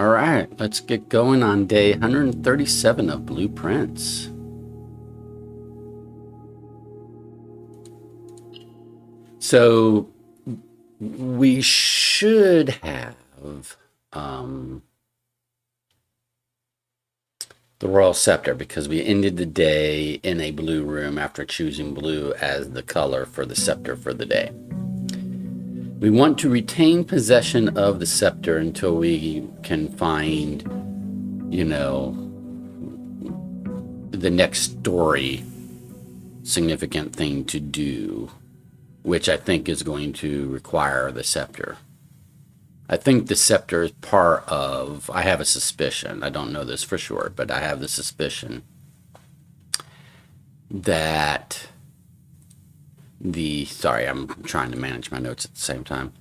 All right, let's get going on day 137 of Blueprints. So we should have the Royal Scepter because we ended the day in a blue room after choosing blue as the color for the scepter for the day. We want to retain possession of the scepter until we can find, you know, the next story significant thing to do, which I think is going to require the scepter. I think the scepter is part of, I have a suspicion, I don't know this for sure, but I have the suspicion that sorry, I'm trying to manage my notes at the same time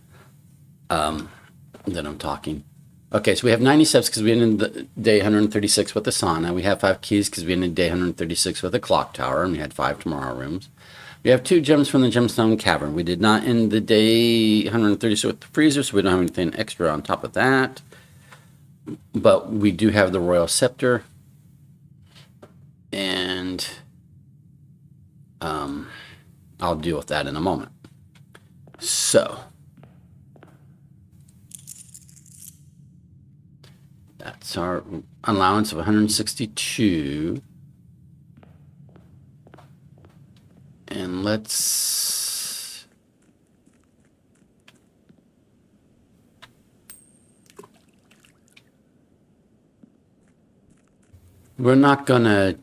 that I'm talking. Okay, so we have 90 steps because we ended the day 136 with the sauna. We have 5 keys because we ended day 136 with a clock tower, and we had 5 tomorrow rooms. We have 2 gems from the gemstone cavern. We did not end the day 136 with the freezer, so we don't have anything extra on top of that. But we do have the royal scepter, and I'll deal with that in a moment. So that's our allowance of 162. And let's we're not gonna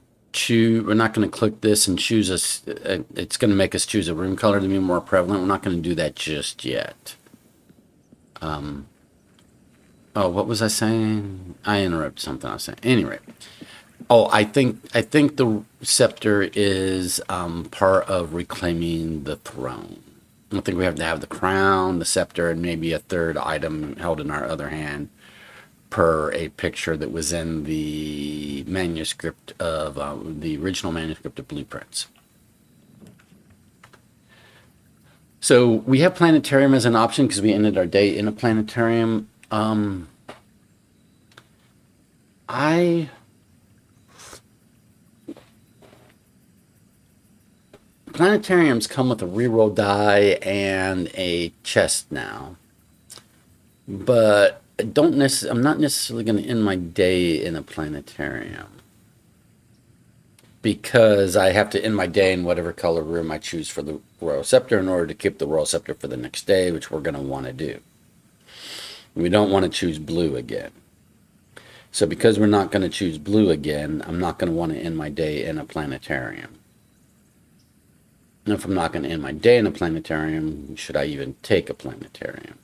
click this and choose it's gonna make us choose a room color to be more prevalent. We're not gonna do that just yet. Oh, what was I saying? I interrupted something I was saying. Anyway. Oh, I think the scepter is part of reclaiming the throne. I think we have to have the crown, the scepter, and maybe a third item held in our other hand per a picture that was in the manuscript of the original manuscript of Blueprints. So we have planetarium as an option because we ended our day in a planetarium. Planetariums come with a reroll die and a chest now, but I'm not necessarily going to end my day in a planetarium because I have to end my day in whatever color room I choose for the royal scepter in order to keep the royal scepter for the next day, which we're going to want to do. We don't want to choose blue again. So because we're not going to choose blue again, I'm not going to want to end my day in a planetarium. And if I'm not going to end my day in a planetarium, should I even take a planetarium?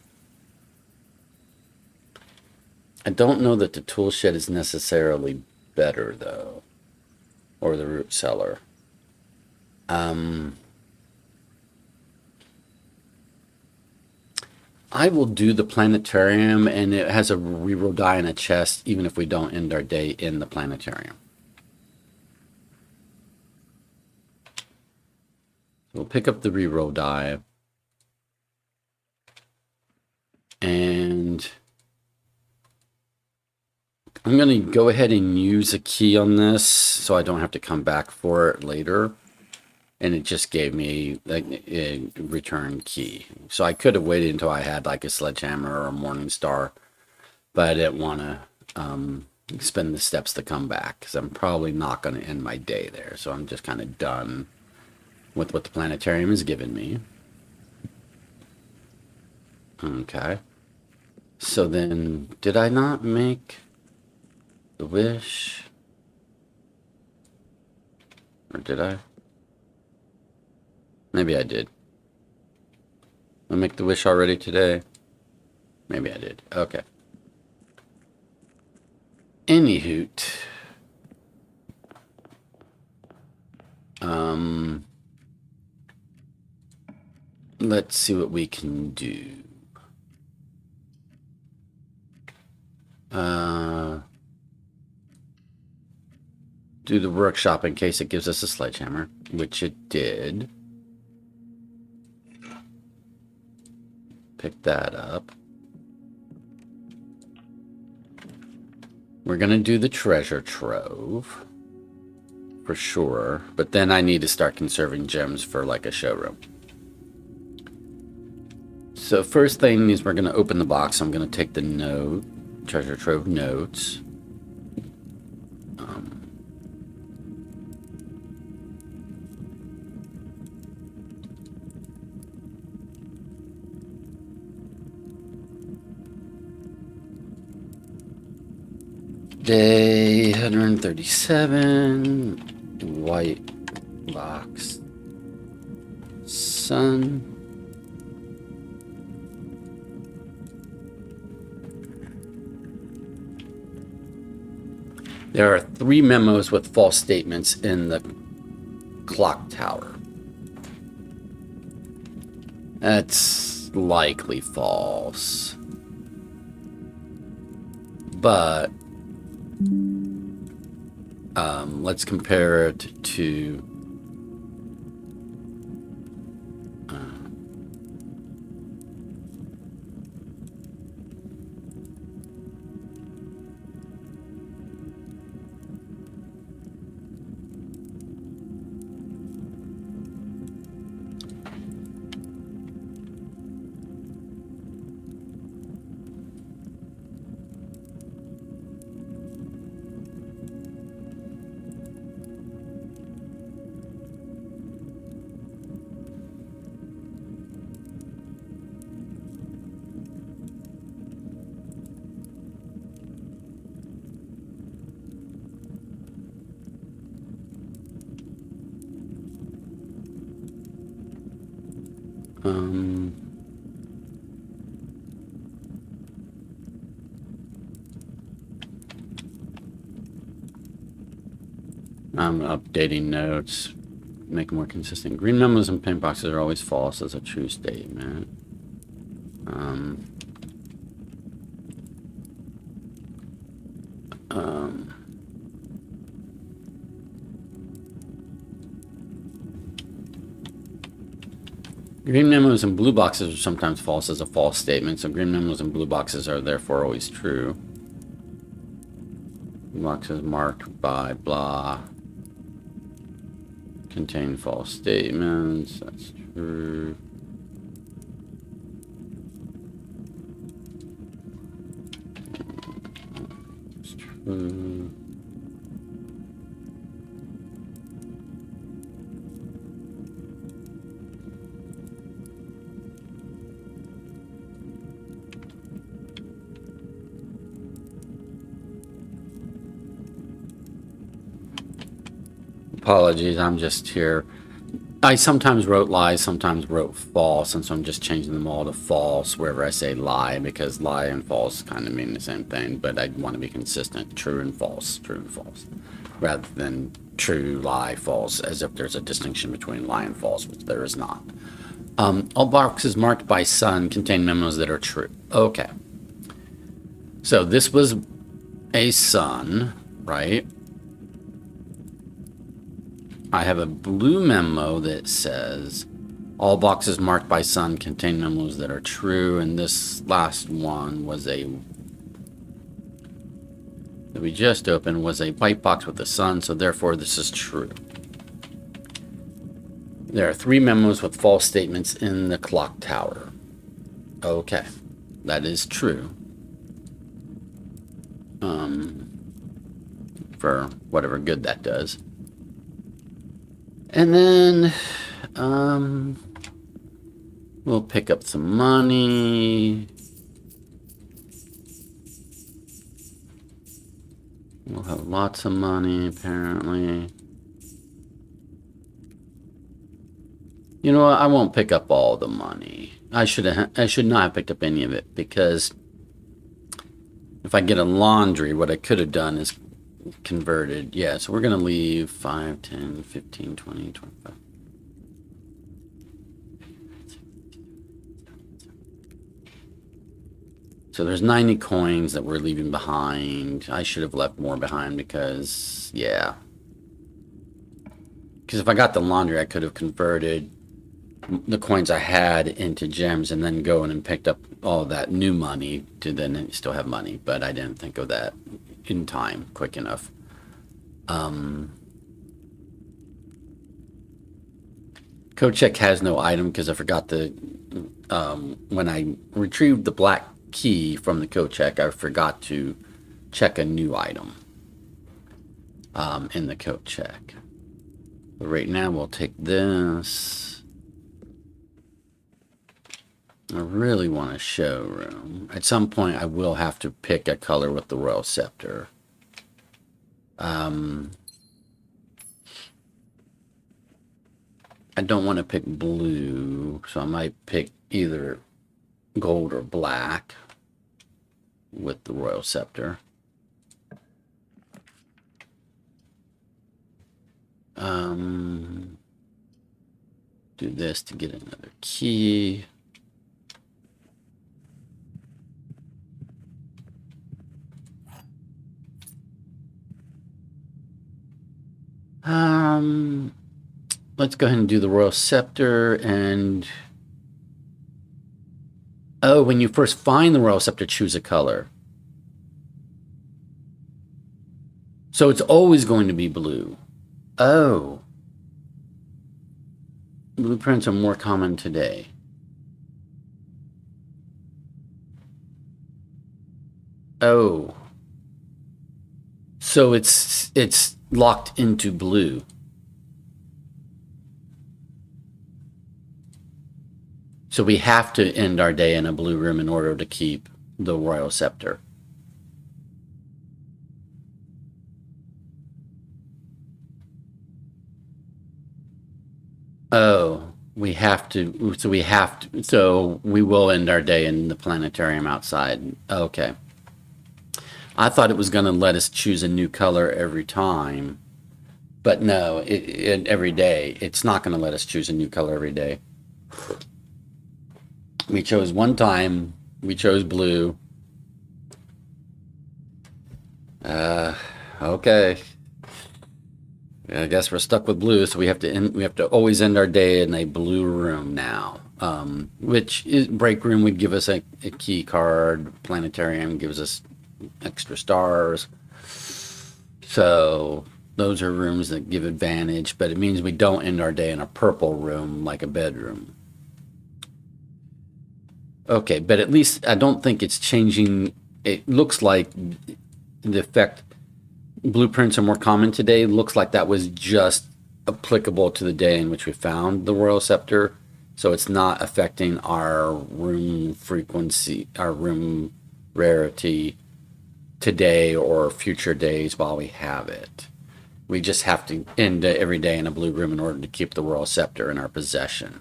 I don't know that the tool shed is necessarily better, though, or the root cellar. I will do the planetarium, and it has a reroll die and a chest, even if we don't end our day in the planetarium. We'll pick up the reroll die, and I'm going to go ahead and use a key on this so I don't have to come back for it later. And it just gave me a return key. So I could have waited until I had like a sledgehammer or a morning star, but I didn't want to spend the steps to come back because I'm probably not going to end my day there. So I'm just kind of done with what the planetarium has given me. Okay. So then, did I not make the wish? Or did I? Maybe I did. I make the wish already today. Maybe I did. Okay. Anyhoot. Let's see what we can do. Do the workshop in case it gives us a sledgehammer, which it did. Pick that up. We're going to do the treasure trove for sure, but then I need to start conserving gems for like a showroom. So first thing is we're going to open the box. I'm going to take the treasure trove notes. Day 137, white box, sun. There are 3 memos with false statements in the clock tower. That's likely false. But let's compare it to I'm updating notes, make them more consistent. Green memos and pink boxes are always false as a true statement. Green memos and blue boxes are sometimes false as a false statement, so green memos and blue boxes are therefore always true. Boxes marked by blah contain false statements. That's true. That's true. Apologies, I'm just here. I sometimes wrote lies, sometimes wrote false, and so I'm just changing them all to false wherever I say lie, because lie and false kind of mean the same thing, but I want to be consistent. True and false, rather than true, lie, false, as if there's a distinction between lie and false, which there is not. All boxes marked by sun contain memos that are true. Okay. So this was a sun, right? I have a blue memo that says all boxes marked by sun contain memos that are true, and this last one was that we just opened was a white box with the sun, so therefore this is true. There are 3 memos with false statements in the clock tower. Okay, that is true. For whatever good that does. And then we'll pick up some money. We'll have lots of money, apparently. You know what? I won't pick up all the money. I should not have picked up any of it, because if I get a laundry, what I could have done is converted. Yeah, so we're going to leave 5, 10, 15, 20, 25. So there's 90 coins that we're leaving behind. I should have left more behind because, yeah. Because if I got the laundry, I could have converted the coins I had into gems and then go in and picked up all that new money to then still have money. But I didn't think of that. in time quick enough. Code check has no item because I forgot the when I retrieved the black key from the code check, I forgot to check a new item in the code check. But right now we'll take this. I really want a showroom. At some point I will have to pick a color with the Royal Scepter. I don't want to pick blue, so I might pick either gold or black with the Royal Scepter. Do this to get another key. Let's go ahead and do the Royal Scepter. And oh, when you first find the Royal Scepter, choose a color. So it's always going to be blue. Oh. Blueprints are more common today. Oh. So it's locked into blue. So we have to end our day in a blue room in order to keep the Royal Scepter. Oh, we have to. So we will end our day in the planetarium outside. Okay. I thought it was going to let us choose a new color every time. But no, every day. It's not going to let us choose a new color every day. We chose one time. We chose blue. Okay. I guess we're stuck with blue, so we have to always end our day in a blue room now. Which is break room would give us a key card. Planetarium gives us extra stars. So those are rooms that give advantage, but it means we don't end our day in a purple room like a bedroom. Okay, but at least I don't think it's changing. It looks like the effect blueprints are more common today. Looks like that was just applicable to the day in which we found the Royal Scepter. So it's not affecting our room frequency, our room rarity today or future days while we have it. We just have to end every day in a blue room in order to keep the Royal Scepter in our possession,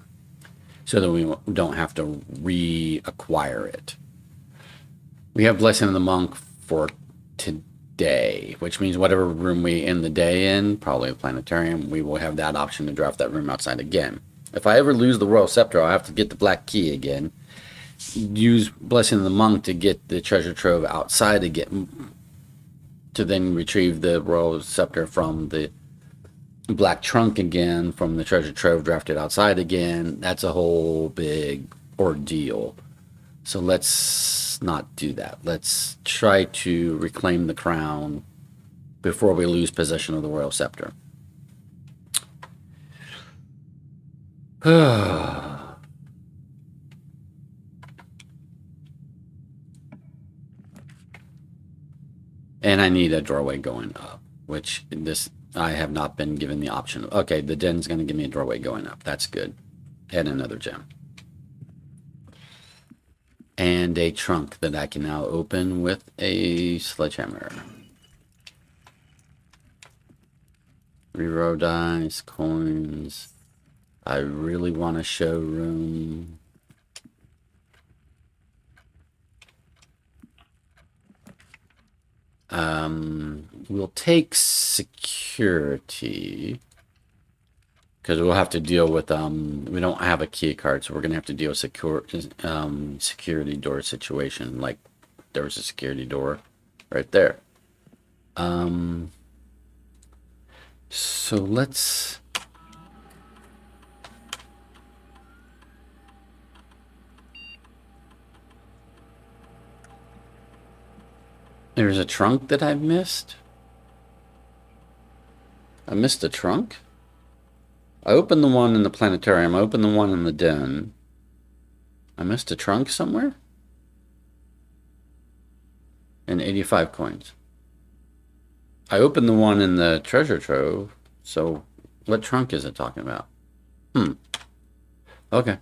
so that we don't have to reacquire it. We have Blessing of the Monk for today, which means whatever room we end the day in, probably the planetarium, we will have that option to draft that room outside again. If I ever lose the Royal Scepter, I'll have to get the black key again, use Blessing of the Monk to get the treasure trove outside again, to then retrieve the Royal Scepter from the black trunk again, from the treasure trove drafted outside again. That's a whole big ordeal. So let's not do that. Let's try to reclaim the crown before we lose possession of the Royal Scepter. And I need a doorway going up, which this I have not been given the option. Okay, the den's going to give me a doorway going up. That's good. And another gem. And a trunk that I can now open with a sledgehammer. Reroll dice, coins. I really want a showroom. We'll take security, because we'll have to deal with, we don't have a key card, so we're going to have to deal with security door situation. Like, there was a security door right there. So let's... There's a trunk that I've missed. I missed a trunk? I opened the one in the planetarium. I opened the one in the den. I missed a trunk somewhere? And 85 coins. I opened the one in the treasure trove. So what trunk is it talking about? Okay.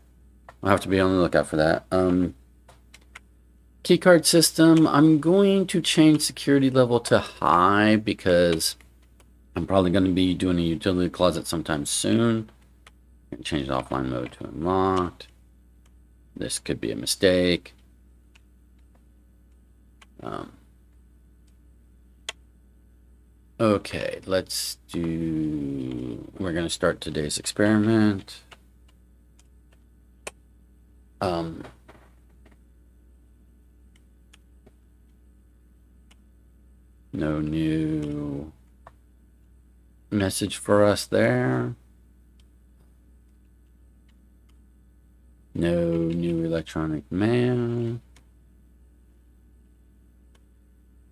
I'll have to be on the lookout for that. Keycard system. I'm going to change security level to high because I'm probably going to be doing a utility closet sometime soon. Change the offline mode to unlocked. This could be a mistake. Okay, let's do... We're going to start today's experiment. No new message for us there. No new electronic mail.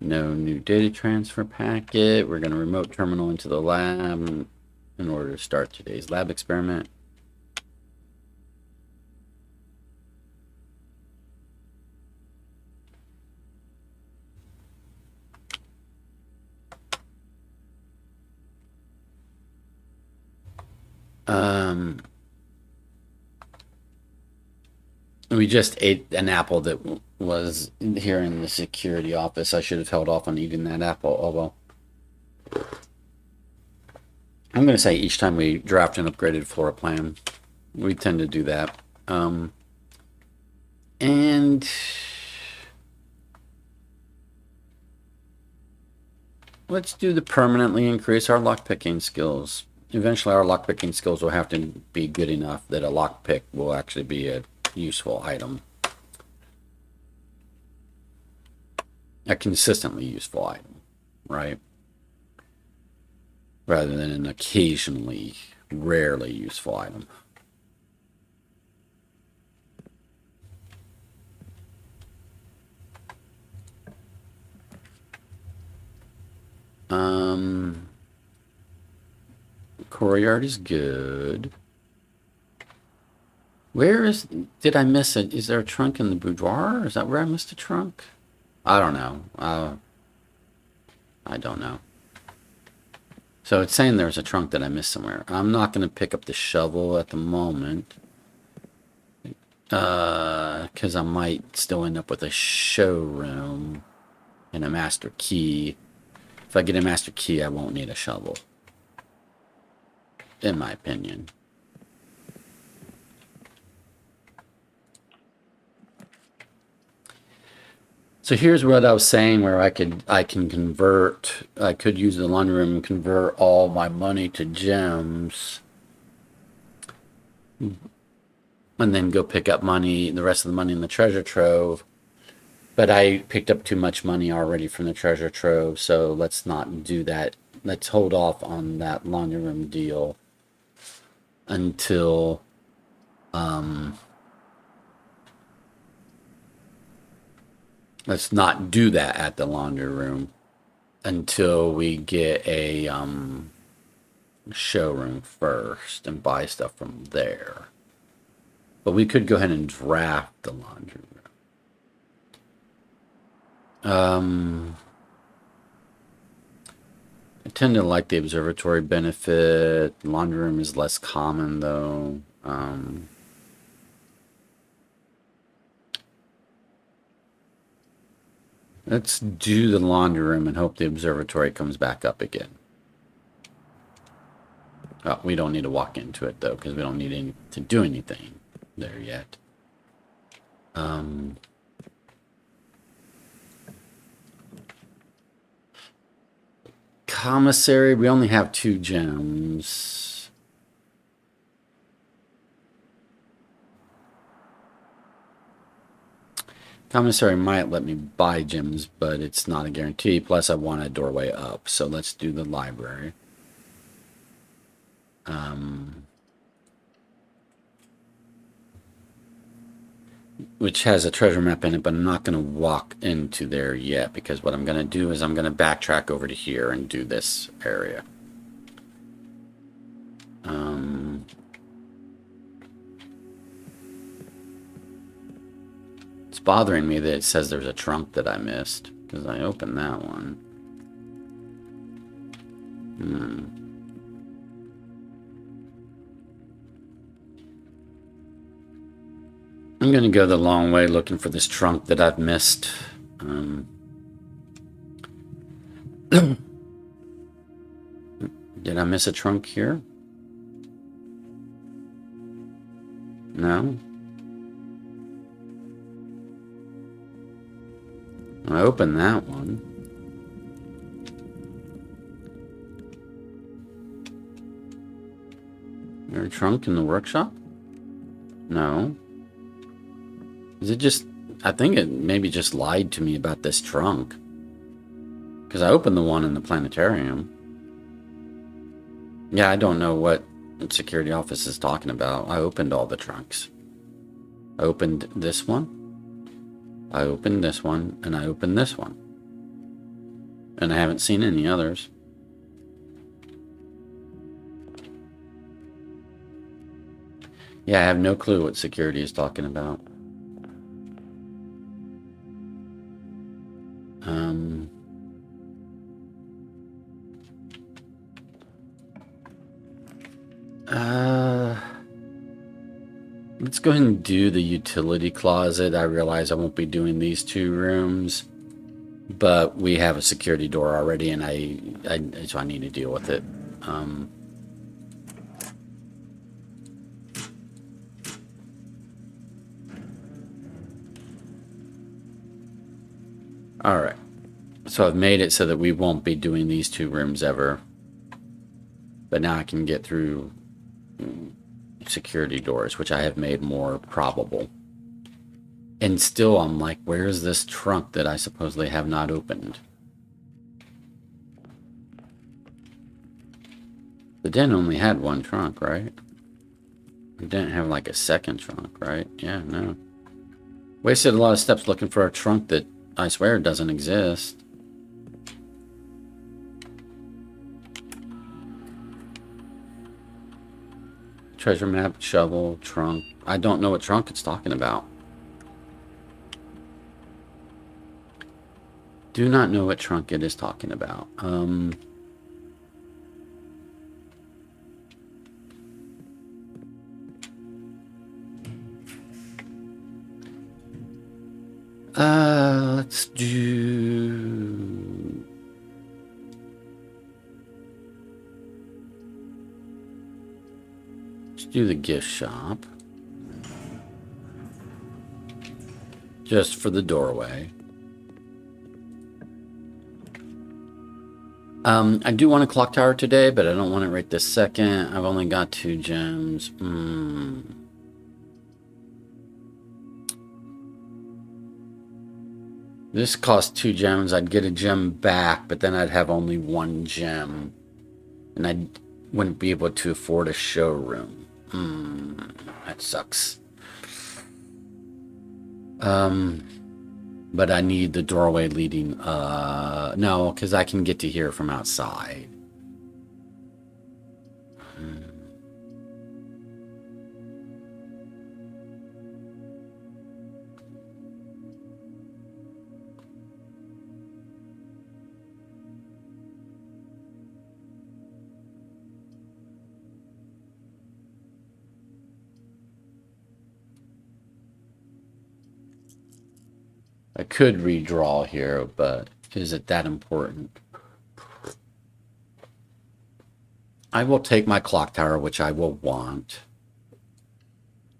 No new data transfer packet. We're going to remote terminal into the lab in order to start today's lab experiment. We just ate an apple that was here in the security office. I should have held off on eating that apple, although I'm going to say each time we draft an upgraded floor plan, we tend to do that. And let's do the permanently increase our lockpicking skills. Eventually our lockpicking skills will have to be good enough that a lockpick will actually be a useful item. A consistently useful item, right? Rather than an occasionally, rarely useful item. Courtyard is good. Where is... Did I miss it? Is there a trunk in the boudoir? Is that where I missed a trunk? I don't know. I don't know. So it's saying there's a trunk that I missed somewhere. I'm not going to pick up the shovel at the moment. Because I might still end up with a showroom and a master key. If I get a master key, I won't need a shovel. In my opinion. So here's what I was saying, where I could use the laundry room and convert all my money to gems, and then go pick up money, the rest of the money in the treasure trove. But I picked up too much money already from the treasure trove, so let's not do that. Let's hold off on that laundry room deal until let's not do that at the laundry room until we get a showroom first and buy stuff from there. But we could go ahead and draft the laundry room. I tend to like the observatory benefit. Laundry room is less common, though. Let's do the laundry room and hope the observatory comes back up again. Oh, we don't need to walk into it, though, because we don't need to do anything there yet. Commissary, we only have 2 gems. Commissary might let me buy gems, but it's not a guarantee. Plus, I want a doorway up, so let's do the library. which has a treasure map in it, but I'm not going to walk into there yet because what I'm going to do is I'm going to backtrack over to here and do this area. It's bothering me that it says there's a trunk that I missed because I opened that one. I'm going to go the long way looking for this trunk that I've missed. Did I miss a trunk here? No. I opened that one. Is there a trunk in the workshop? No. Is it just... I think it maybe just lied to me about this trunk. Because I opened the one in the planetarium. Yeah, I don't know what security office is talking about. I opened all the trunks. I opened this one. I opened this one. And I opened this one. And I haven't seen any others. Yeah, I have no clue what security is talking about. Let's go ahead and do the utility closet. I realize I won't be doing these two rooms, but we have a security door already, and so I need to deal with it. All right. So I've made it so that we won't be doing these two rooms ever. But now I can get through security doors, which I have made more probable. And still I'm like, where is this trunk that I supposedly have not opened? The den only had one trunk, right? It didn't have like a second trunk, right? Yeah, no. Wasted a lot of steps looking for a trunk that I swear doesn't exist. Treasure map, shovel, trunk. I don't know what trunk it's talking about. Do not know what trunk it is talking about. Let's do... Let's do the gift shop. Just for the doorway. I do want a clock tower today, but I don't want it right this second. I've only got 2 gems. This costs 2 gems. I'd get a gem back, but then I'd have only 1 gem. And I wouldn't be able to afford a showroom. That sucks. But I need the doorway leading... no, because I can get to here from outside. I could redraw here, but is it that important? I will take my clock tower, which I will want.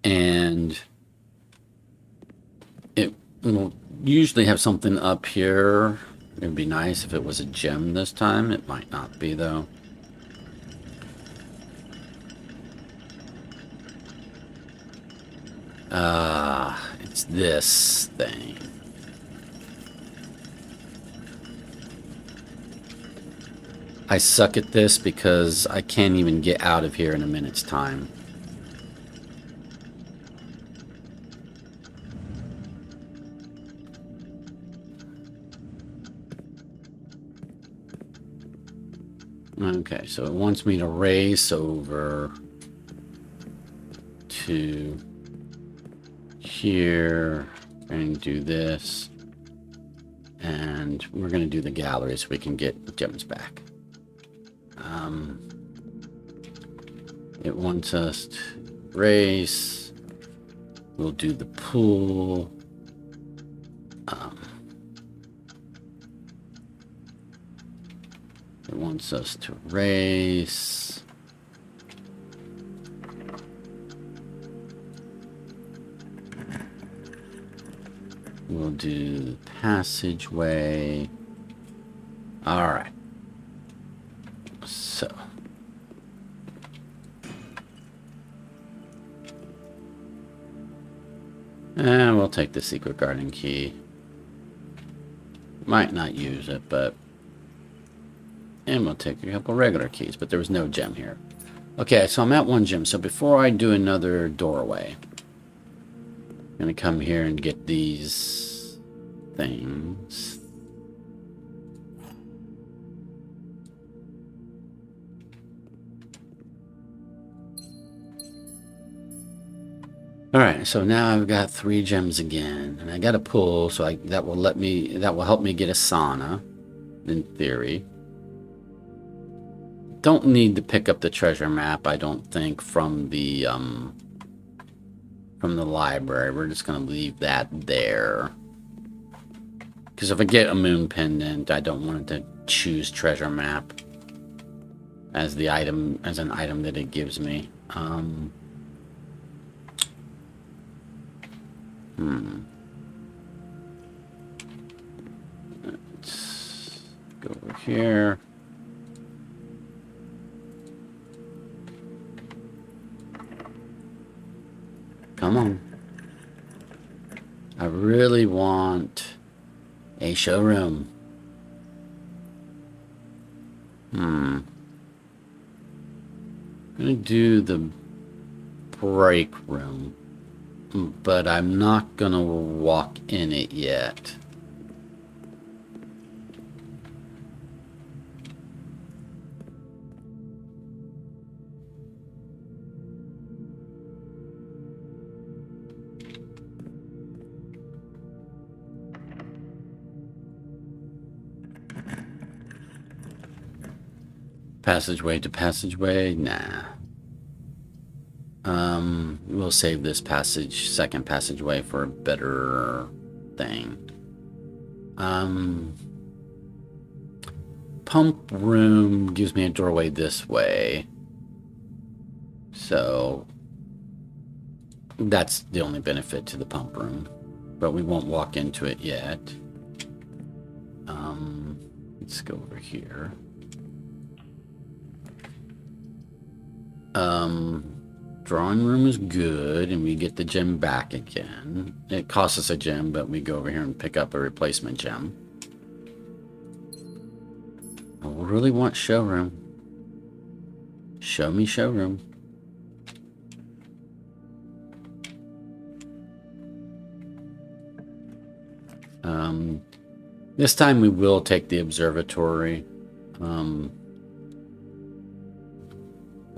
And it will usually have something up here. It would be nice if it was a gem this time. It might not be, though. It's this thing. I suck at this because I can't even get out of here in a minute's time. Okay, so it wants me to race over to here and do this. And we're going to do the gallery so we can get gems back. It wants us to race. We'll do the pool. It wants us to race. We'll do the passageway. All right. So. And we'll take the secret garden key. Might not use it, but... And we'll take a couple regular keys, but there was no gem here. Okay, so I'm at one gem. So before I do another doorway, I'm going to come here and get these things. All right, so now I've got 3 gems again, and I got a pull, so that will help me get a sauna, in theory. Don't need to pick up the treasure map, I don't think, from the library. We're just gonna leave that there, because if I get a moon pendant, I don't want it to choose treasure map as an item that it gives me. Let's go over here. Come on. I really want a showroom. I'm gonna do the break room, but I'm not gonna walk in it yet. Passageway to passageway? Nah. We'll save this second passageway for a better thing. Pump room gives me a doorway this way. So that's the only benefit to the pump room. But we won't walk into it yet. Let's go over here. Drawing room is good, and we get the gem back again. It costs us a gem, but we go over here and pick up a replacement gem. I really want showroom. Show me showroom. This time we will take the observatory. I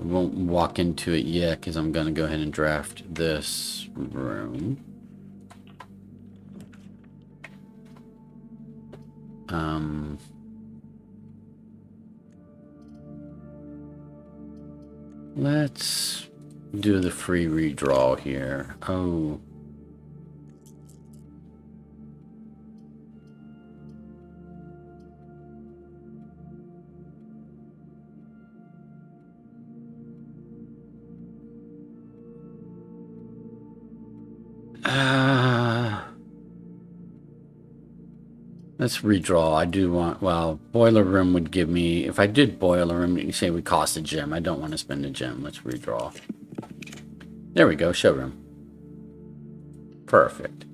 won't walk into it yet because I'm going to go ahead and draft this room. Let's do the free redraw here. Oh. Let's redraw. I do want, well, boiler room would give me, if I did boiler room, you say it would cost a gem. I don't want to spend a gem. Let's redraw. There we go, showroom. Perfect.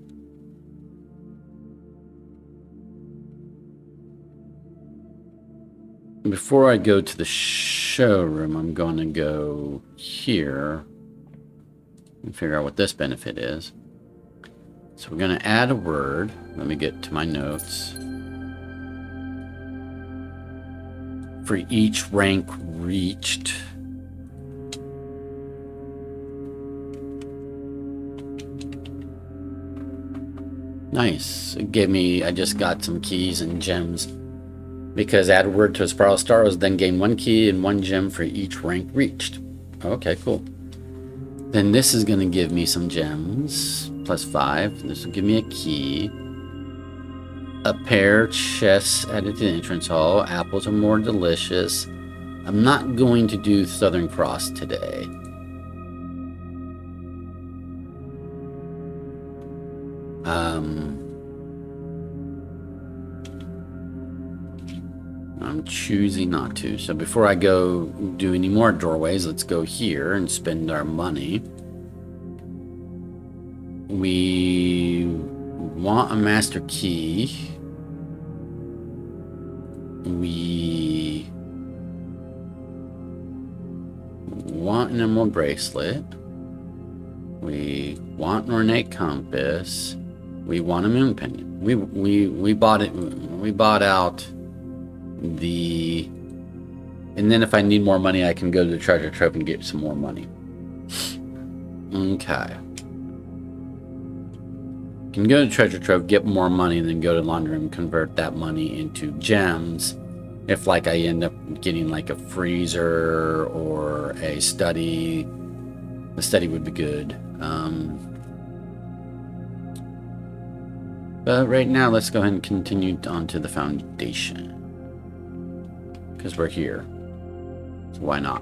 Before I go to the showroom, I'm going to go here and figure out what this benefit is. So we're going to add a word. Let me get to my notes. for each rank reached. Nice. It gave me, I just got some keys and gems. Because add a word to a spiral star was then gain 1 key and 1 gem for each rank reached. Okay, cool. Then this is going to give me some gems. +5. This will give me a key. A pair of chests added to the entrance hall. Apples are more delicious. I'm not going to do Southern Cross today. I'm choosing not to. So before I go do any more doorways, let's go here and spend our money. We want a master key. We want an emerald bracelet. We want an ornate compass. We want a moon pendant. We bought it. We bought out the, and then if I need more money, I can go to the treasure trove and get some more money. Okay. Can go to treasure trove, get more money, and then go to laundry room, convert that money into gems. If like I end up getting like a freezer or a study, the study would be good. But right now, let's go ahead and continue on to the foundation. Because we're here. So why not?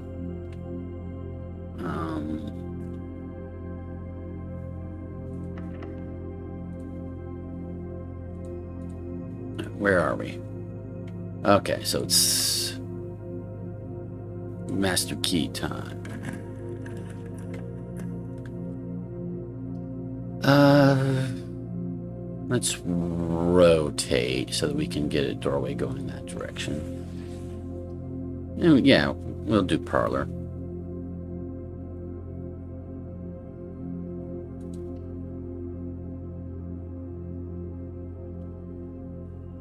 Where are we? Okay, so it's master key time. Let's rotate so that we can get a doorway going in that direction. And yeah, we'll do parlor.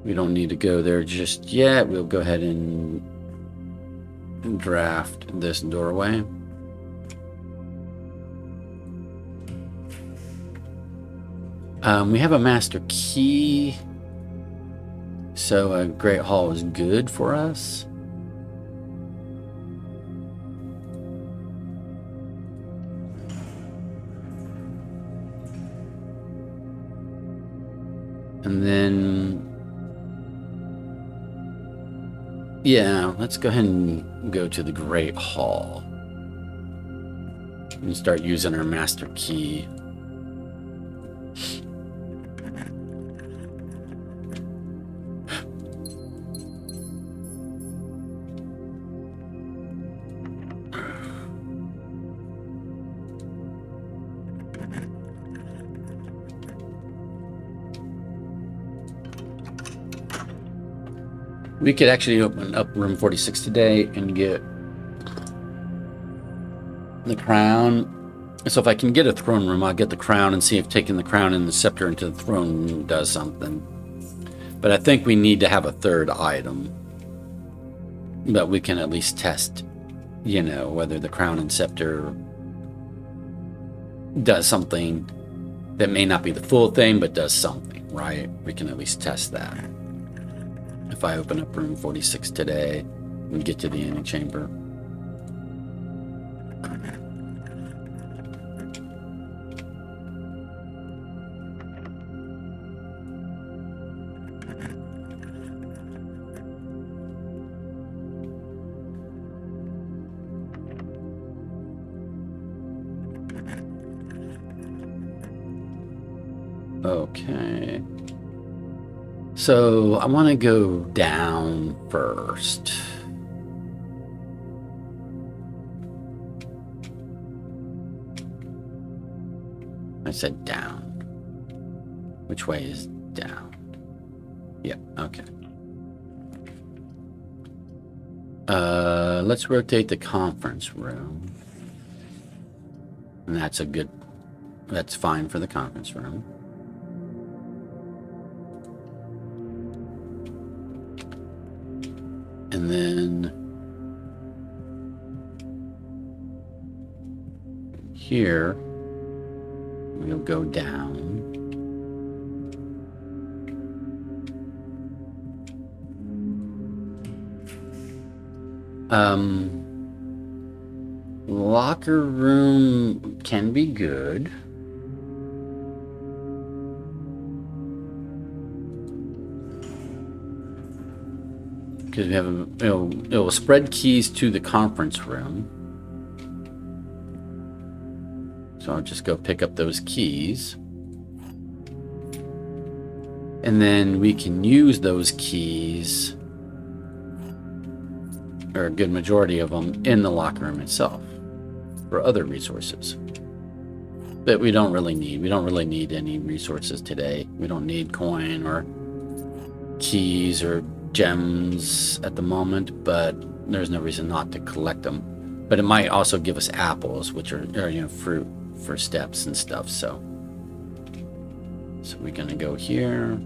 We don't need to go there just yet. We'll go ahead and draft this doorway. We have a master key, so a Great Hall is good for us. And then, yeah, let's go ahead and go to the Great Hall and start using our master key. We could actually open up room 46 today and get the crown. So if I can get a throne room, I'll get the crown and see if taking the crown and the scepter into the throne room does something. But I think we need to have a third item that we can at least test, you know, whether the crown and scepter does something that may not be the full thing, but does something, right? We can at least test that. If I open up room 46 today and get to the antechamber. Okay. So I want to go down first. I said down. Which way is down? Yep, okay. Let's rotate the conference room. And that's fine for the conference room. And then here, we'll go down. Locker room can be good. Because we have it will spread keys to the conference room. So I'll just go pick up those keys. And then we can use those keys, or a good majority of them, in the locker room itself for other resources that we don't really need. We don't really need any resources today. We don't need coin or keys or gems at the moment, but there's no reason not to collect them. But it might also give us apples, which are fruit for steps and stuff. So we're gonna go here.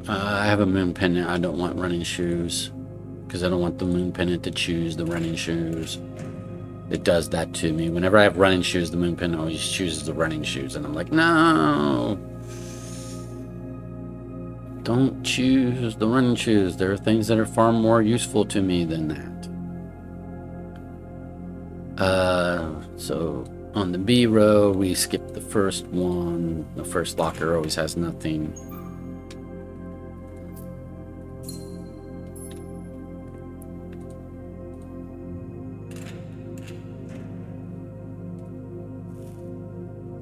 I have a moon pendant. I don't want running shoes because I don't want the moon pendant to choose the running shoes. It does that to me. Whenever I have running shoes, the moon pendant always chooses the running shoes, and I'm like, no, don't choose the running shoes. There are things that are far more useful to me than that. So on the B row, we skip the first one. The first locker always has nothing.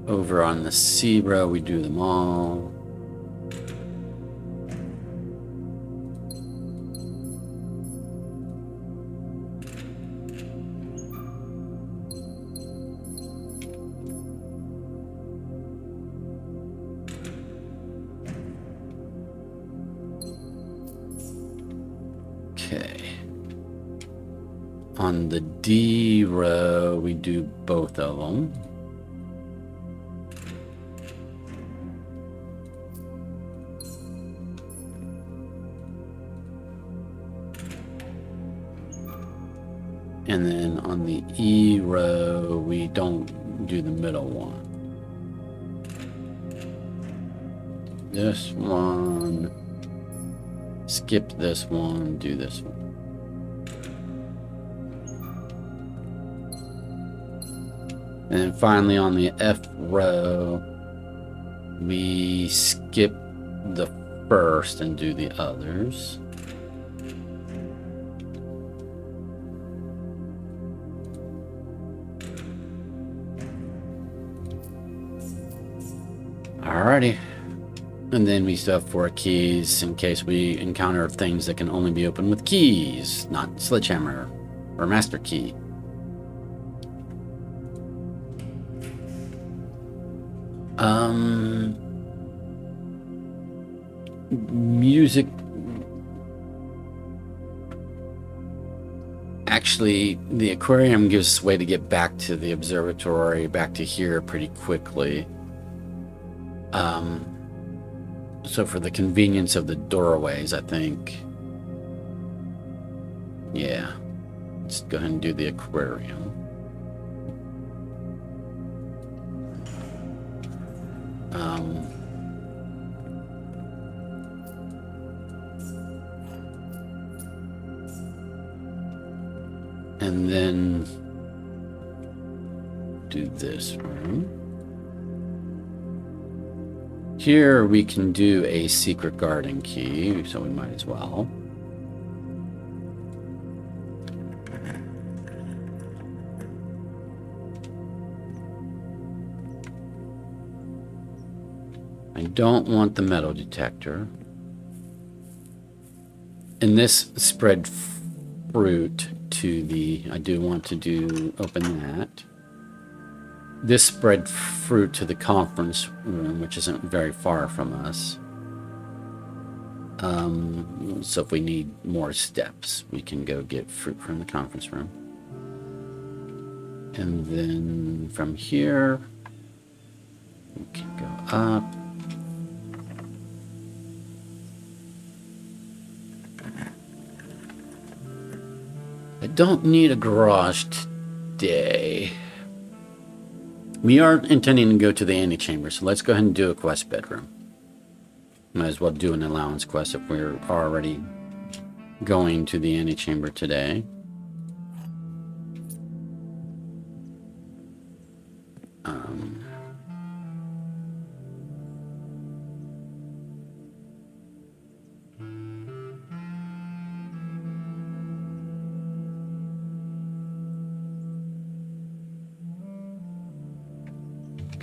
Over on the C row, we do them all. Okay. On the D row, we do both of them. And then on the E row, we don't do the middle one. This one, skip this one, do this one. And then finally on the F row, we skip the first and do the others. Alrighty. And then we still have 4 keys in case we encounter things that can only be opened with keys, not sledgehammer or master key. Music. Actually, the aquarium gives us a way to get back to the observatory, back to here pretty quickly. So for the convenience of the doorways, I think, yeah, let's go ahead and do the aquarium. And then do this room. Here we can do a secret garden key, so we might as well. I don't want the metal detector. And this spread fruit to the, I do want to open that. This spread fruit to the conference room, which isn't very far from us. So if we need more steps, we can go get fruit from the conference room. And then from here, we can go up. I don't need a garage today. We are intending to go to the antechamber, so let's go ahead and do a quest bedroom. Might as well do an allowance quest if we're already going to the antechamber today.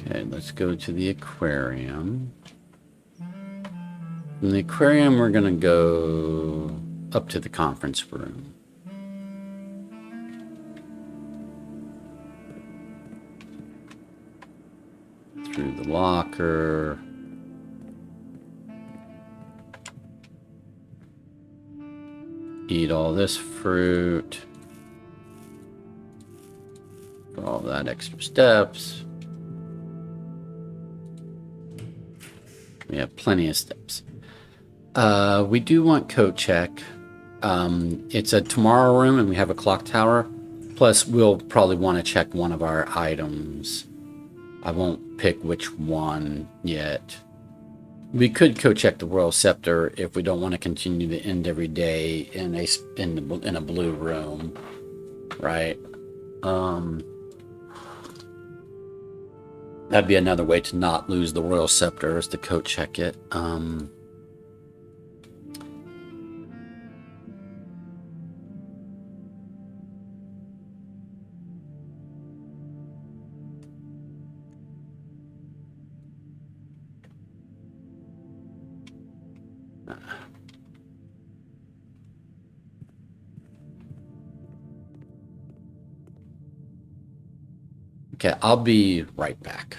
Okay, let's go to the aquarium. From the aquarium, we're going to go up to the conference room. Through the locker. Eat all this fruit. For all that extra steps. We have plenty of steps. We do want coat check. It's a tomorrow room and we have a clock tower. Plus, we'll probably want to check one of our items. I won't pick which one yet. We could coat check the Royal Scepter if we don't want to continue to end every day in a blue room, right? That'd be another way to not lose the Royal Scepter, is to coat check it. Okay, I'll be right back.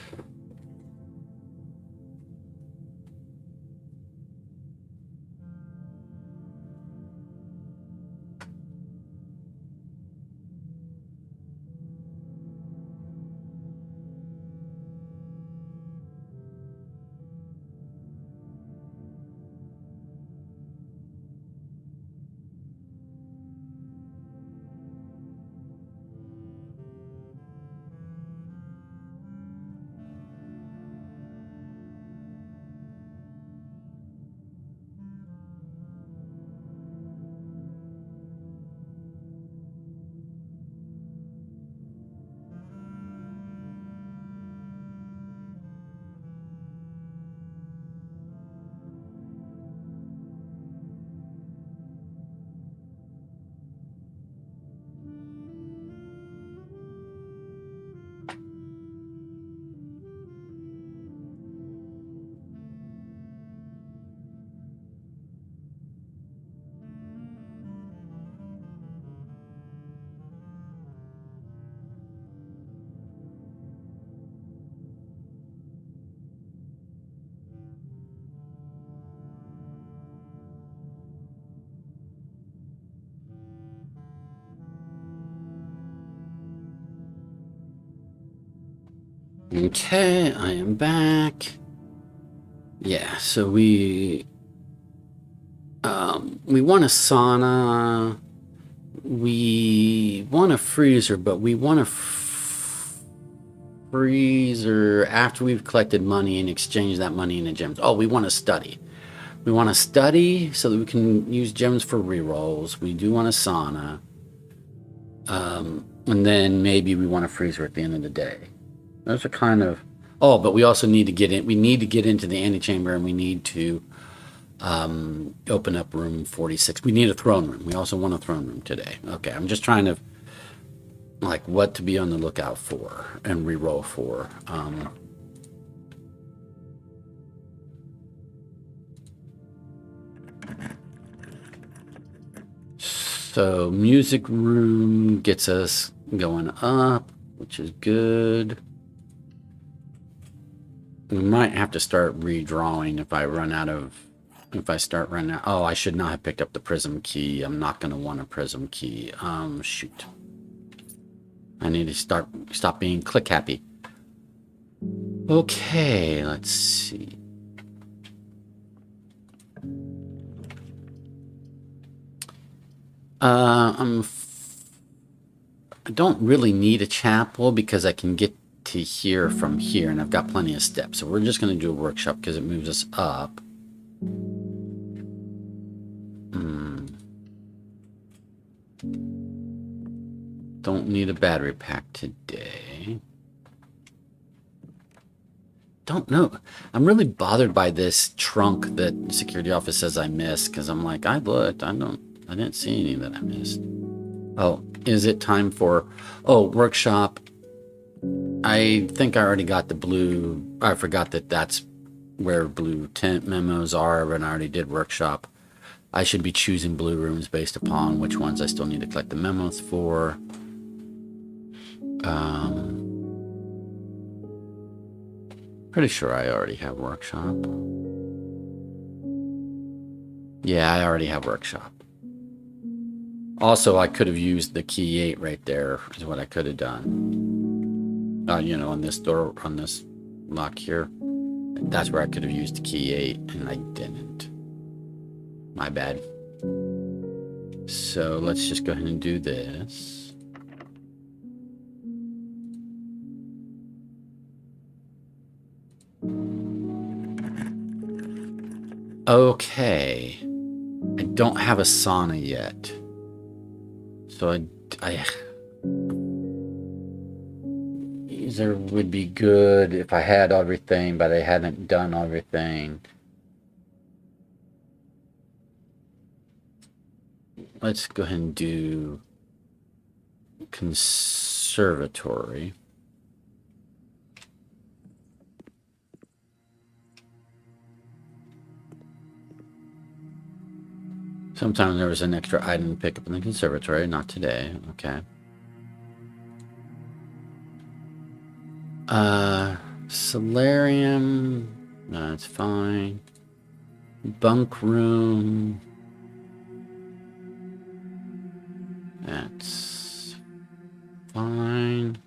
Okay, I am back. Yeah, so we want a sauna. We want a freezer, but we want a freezer after we've collected money and exchanged that money into gems. Oh, we want a study. We want a study so that we can use gems for rerolls. We do want a sauna. And then maybe we want a freezer at the end of the day. Those are kind of... Oh, but we also need to get in. We need to get into the antechamber, and we need to open up room 46. We need a throne room. We also want a throne room today. Okay, I'm just trying to... like what to be on the lookout for and re-roll for. So music room gets us going up, which is good. We might have to start redrawing if I run out of... if I start running out... Oh, I should not have picked up the prism key. I'm not going to want a prism key. Shoot. I need to stop being click happy. Okay, let's see. I don't really need a chapel because I can get to here from here, and I've got plenty of steps. So we're just going to do a workshop because it moves us up. Don't need a battery pack today. Don't know. I'm really bothered by this trunk that security office says I missed, because I'm like, I looked. I didn't see any that I missed. Oh, is it time for... Oh, workshop. I think I already got the blue... I forgot that that's where blue tent memos are, and I already did workshop. I should be choosing blue rooms based upon which ones I still need to collect the memos for. Pretty sure I already have workshop. Yeah, I already have workshop. Also, I could have used the key 8 right there, is what I could have done. You know, on this door, on this lock here. That's where I could have used the key 8, and I didn't. My bad. So let's just go ahead and do this. Okay. I don't have a sauna yet. So either would be good if I had everything, but I hadn't done everything. Let's go ahead and do conservatory. Sometimes there was an extra item to pick up in the conservatory. Not today. Okay. Solarium. That's fine. Bunk room. That's fine.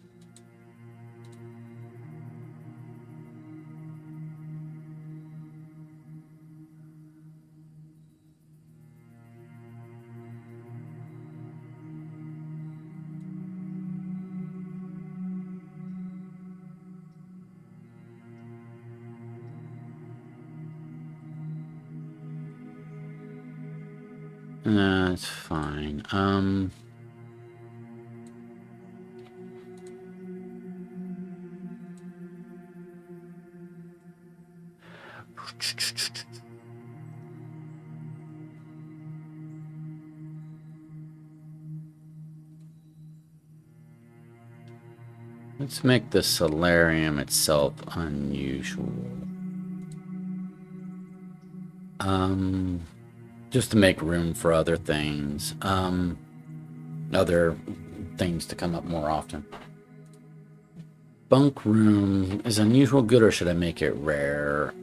That's fine. Let's make the solarium itself unusual. Just to make room for other things. Other things to come up more often. Bunk room is unusual good, or should I make it rare?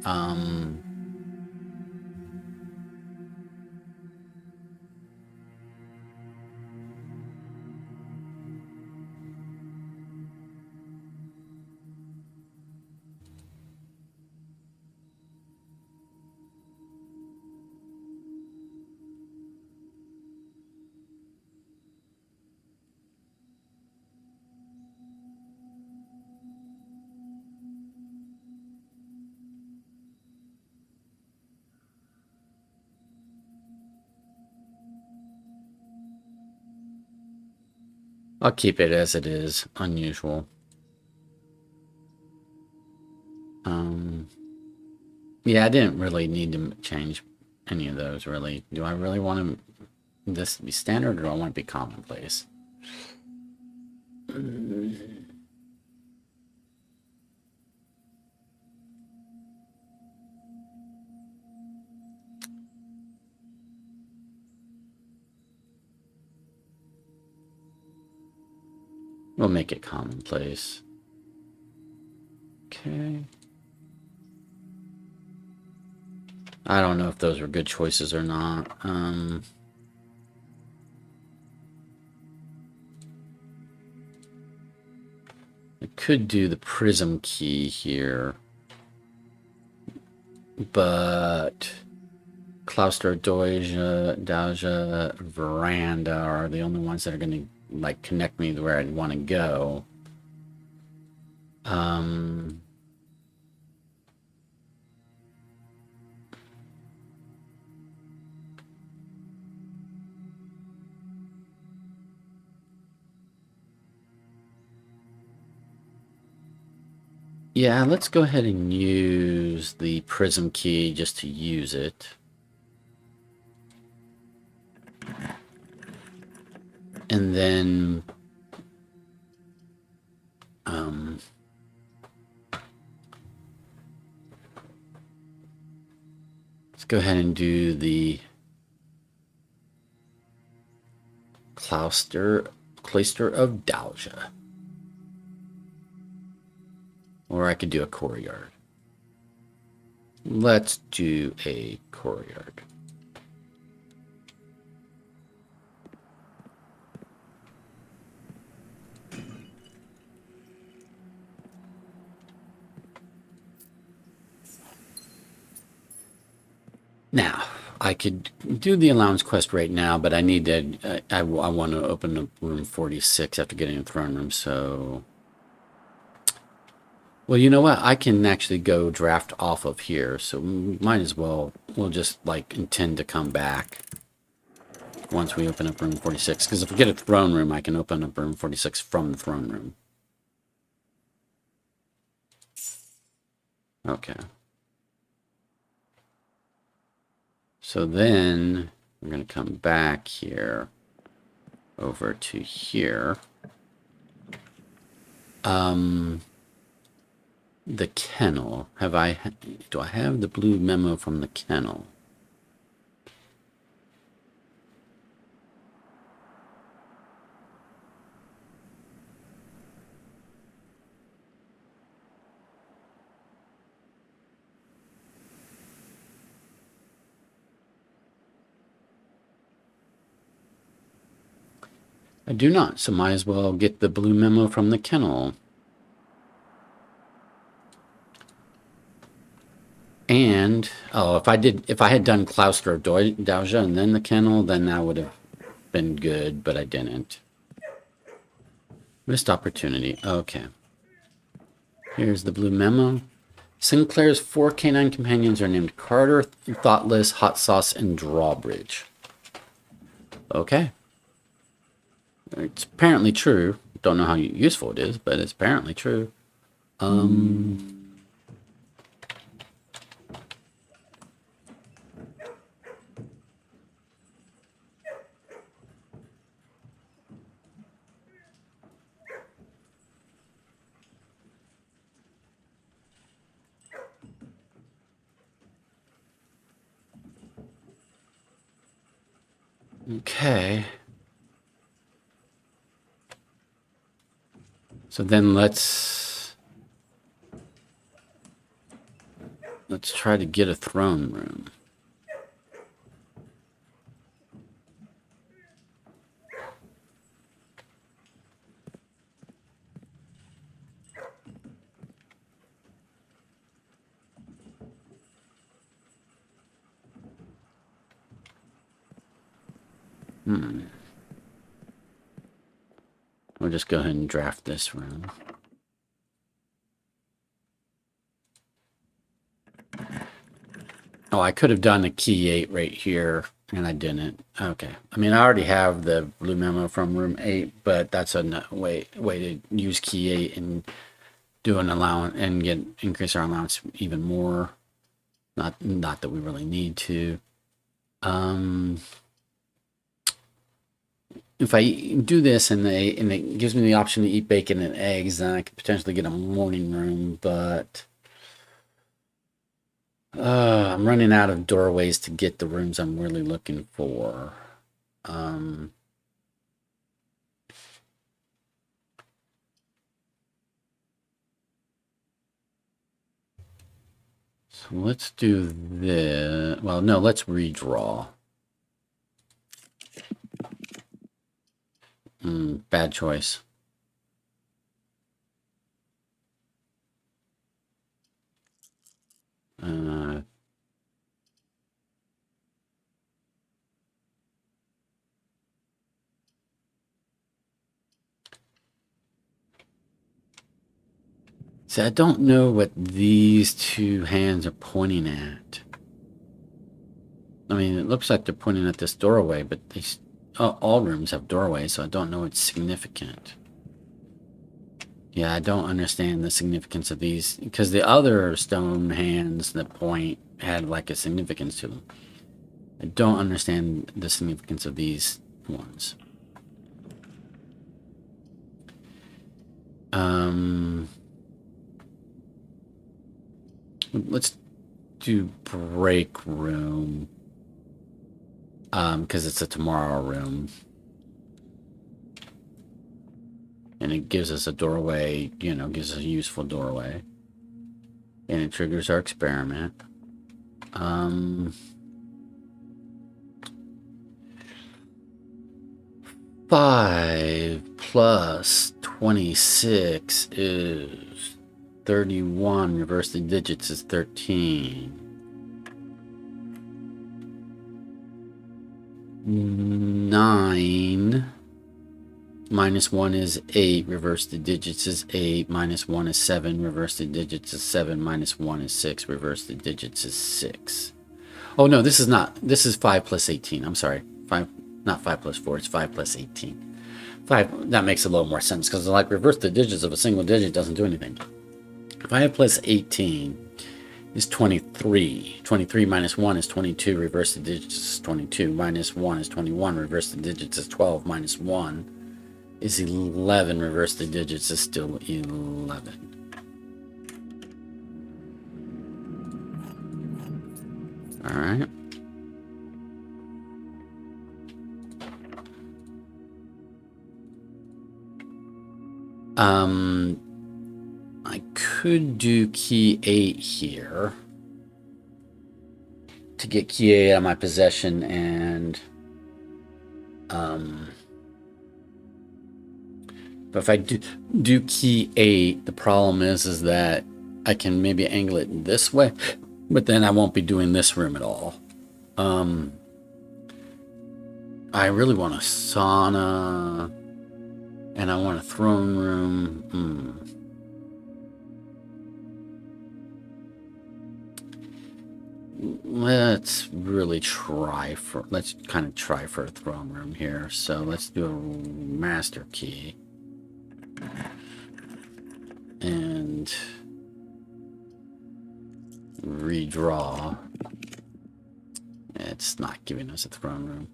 I'll keep it as it is, unusual. Yeah, I didn't really need to change any of those, really. Do I really want this to be standard, or do I want it to be commonplace? We'll make it commonplace. Okay. I don't know if those were good choices or not. I could do the prism key here, but Clauster, Doja, Veranda are the only ones that are going to like connect me to where I'd want to go. Yeah, let's go ahead and use the prism key just to use it. And then let's go ahead and do the Cloister of Doja. Or I could do a courtyard. Let's do a courtyard. Now, I could do the allowance quest right now, but I need to, I want to open up room 46 after getting a throne room, so... Well, you know what? I can actually go draft off of here, so we might as well, we'll just, like, intend to come back once we open up room 46, because if we get a throne room, I can open up room 46 from the throne room. Okay. So then we're going to come back here over to here. The kennel. Do I have the blue memo from the kennel? I do not, so might as well get the blue memo from the kennel. And, oh, if I had done Clauster of Doja and then the kennel, then that would have been good, but I didn't. Missed opportunity. Okay. Here's the blue memo. Sinclair's 4 canine companions are named Carter, Thoughtless, Hot Sauce, and Drawbridge. Okay. It's apparently true. Don't know how useful it is, but it's apparently true. Okay. So then let's try to get a throne room. We'll just go ahead and draft this room. Oh, I could have done a key 8 right here, and I didn't. Okay. I mean, I already have the blue memo from room 8, but that's a way to use key 8 and do an allowance and increase our allowance even more. Not that we really need to. If I do this and it gives me the option to eat bacon and eggs, then I could potentially get a morning room, but I'm running out of doorways to get the rooms I'm really looking for. So let's do this. Well, no, let's redraw. Bad choice. See, I don't know what these two hands are pointing at. I mean, it looks like they're pointing at this doorway, but these all rooms have doorways, so I don't know what's significant. Yeah, I don't understand the significance of these, because the other stone hands that point had like a significance to them. I don't understand the significance of these ones. Let's do break room. Because it's a tomorrow room. And it gives us a doorway, you know, gives us a useful doorway. And it triggers our experiment. 5 plus 26 is 31. Reverse the digits is 13. 9 minus 1 is 8. Reverse the digits is 8. Minus 1 is 7. Reverse the digits is 7. Minus 1 is 6. Reverse the digits is 6. Oh, no, this is not. This is 5 plus 18. I'm sorry. 5, not 5 plus 4. It's 5 plus 18. 5, that makes a little more sense, because like reverse the digits of a single digit doesn't do anything. 5 plus 18 is 23. 23 minus 1 is 22. Reverse the digits is 22. Minus 1 is 21. Reverse the digits is 12. Minus 1 is 11. Reverse the digits is still 11. All right. I could do key 8 here to get key 8 out of my possession, and but if I do key 8, the problem is that I can maybe angle it this way, but then I won't be doing this room at all. I really want a sauna, and I want a throne room. Let's kind of try for a throne room here. So let's do a master key. And redraw. It's not giving us a throne room.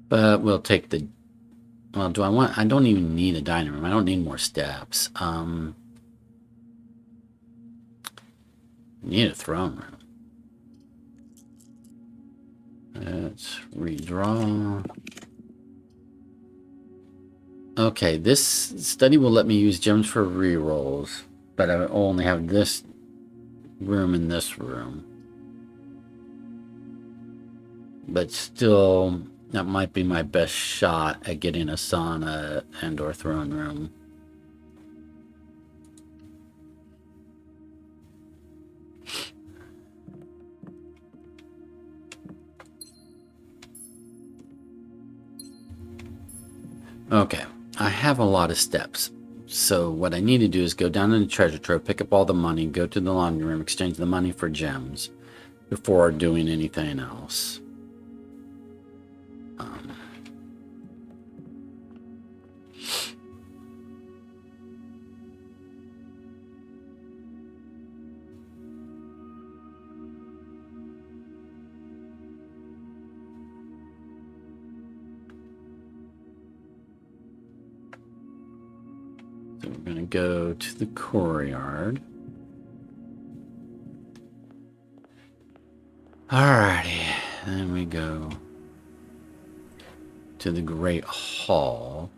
But we'll take the... Well, I don't even need a dining room. I don't need more steps. Need a throne room. Let's redraw. Okay, this study will let me use gems for rerolls, but I only have this room and this room. But still, that might be my best shot at getting a sauna and or throne room. Okay, I have a lot of steps. So what I need to do is go down to the treasure trove, pick up all the money, go to the laundry room, exchange the money for gems before doing anything else. So we're going to go to the courtyard. Alrighty, then we go to the Great Hall.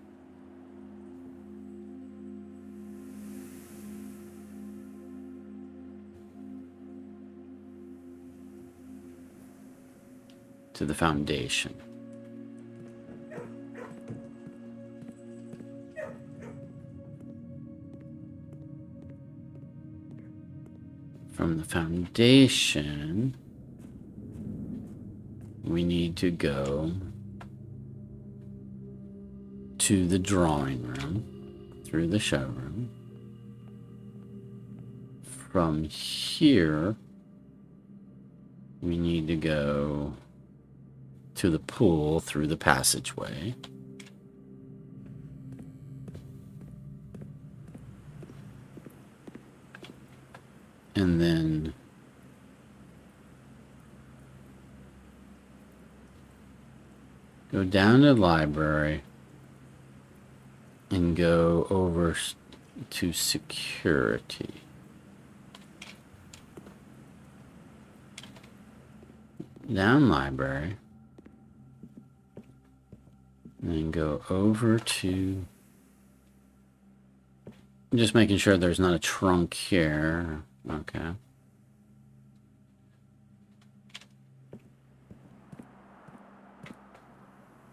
To the foundation. from the foundation, we need to go to the drawing room through the showroom. From here, we need to go to the pool through the passageway. And then go down to the library and go over to security. Down library. And then go over to... just making sure there's not a trunk here. Okay.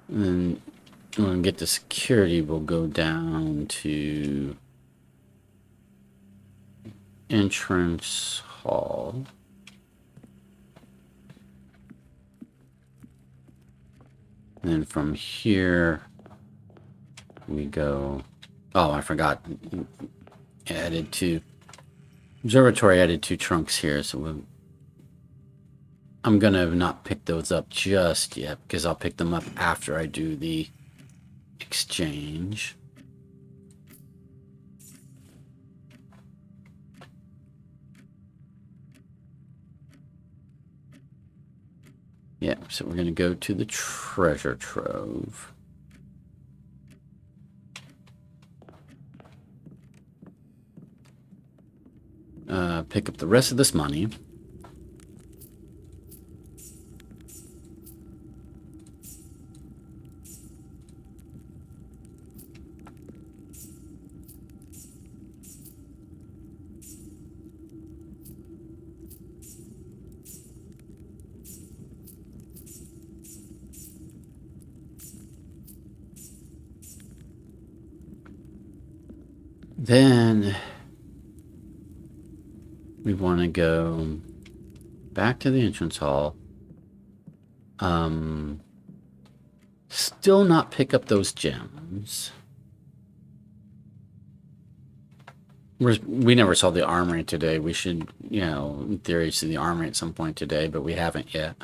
And then when we get to security, we'll go down to entrance hall. And then from here, we go... oh, I forgot. Added two... observatory added two trunks here, so I'm gonna not pick those up just yet, because I'll pick them up after I do the exchange. Yeah, so we're gonna go to the treasure trove. Pick up the rest of this money. Then we want to go back to the entrance hall. Still not pick up those gems. We never saw the armory today. We should, you know, in theory, see the armory at some point today, but we haven't yet.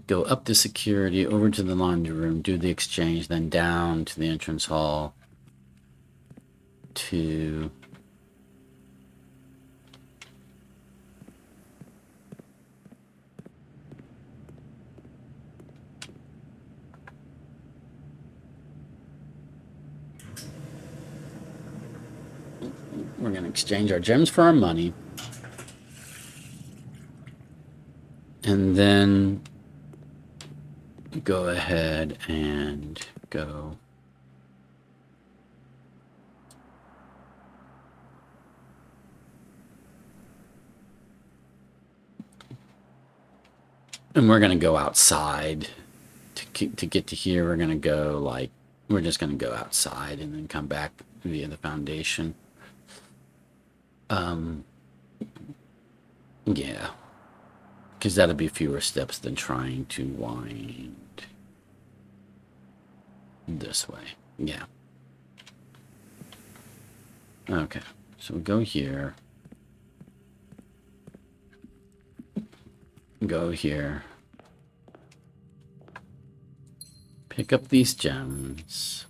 Go up to security, over to the laundry room, do the exchange, then down to the entrance hall to... we're going to exchange our gems for our money. And then go ahead and go and we're going to go outside to get to here. We're going to go like, we're just going to go outside and then come back via the foundation. Yeah, because that'll be fewer steps than trying to wind this way. Yeah. Okay, so we go here. Go here. Pick up these gems.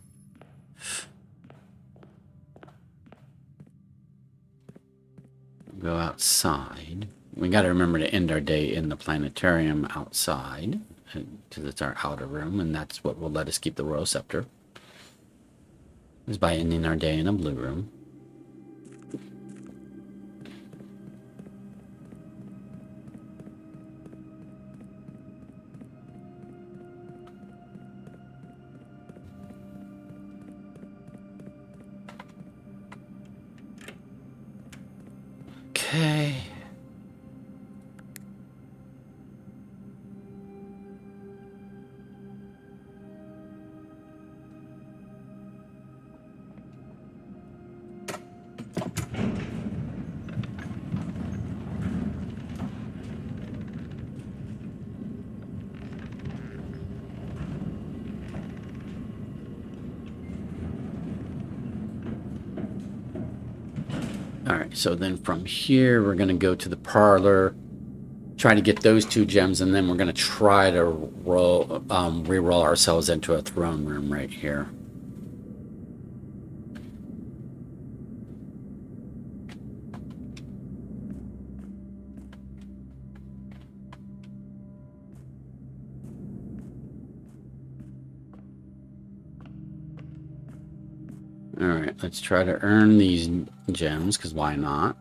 Go outside. We got to remember to end our day in the planetarium outside, because it's our outer room, and that's what will let us keep the Royal Scepter, is by ending our day in a blue room. Okay. right, so then from here, we're going to go to the parlor, try to get those 2 gems, and then we're going to try to re-roll ourselves into a throne room right here. All right, let's try to earn these gems, because why not?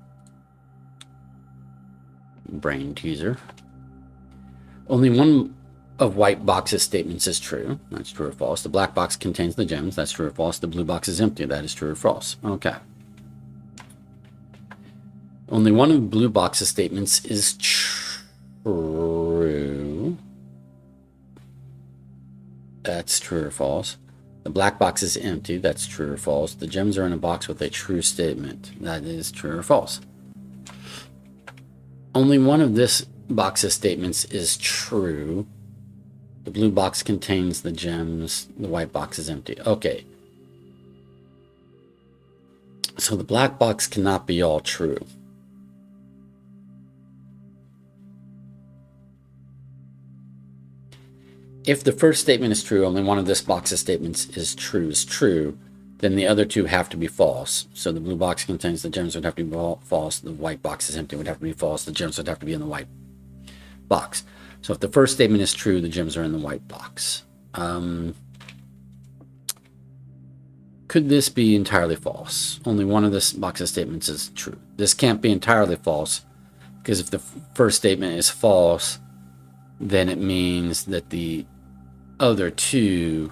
Brain teaser. Only one of white box's statements is true. That's true or false. The black box contains the gems. That's true or false. The blue box is empty. That is true or false. Okay. Only one of the blue box's statements is true. That's true or false. The black box is empty. That's true or false. The gems are in a box with a true statement. That is true or false. Only one of this box's statements is true. The blue box contains the gems. The white box is empty. Okay. So the black box cannot be all true. If the first statement is true, only one of this box's statements is true, then the other 2 have to be false. So the blue box contains the gems would have to be false. The white box is empty would have to be false. The gems would have to be in the white box. So if the first statement is true, the gems are in the white box. Could this be entirely false? Only one of this box's statements is true. This can't be entirely false, because if the first statement is false, then it means that the other 2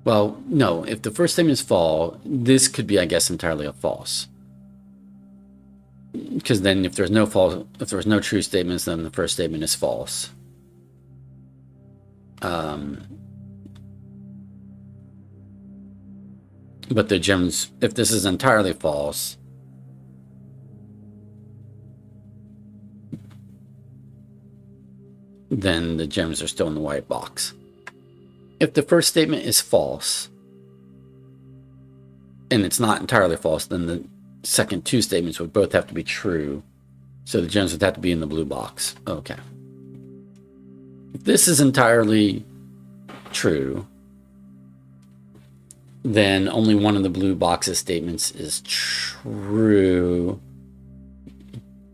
well, no, if the first statement is false, this could be, I guess, entirely a false. Because then if there's no true statements, then the first statement is false. But the gems, if this is entirely false, then the gems are still in the white box. If the first statement is false, and it's not entirely false, then the second 2 statements would both have to be true. So the gems would have to be in the blue box. Okay. If this is entirely true, then only one of the blue box's statements is true.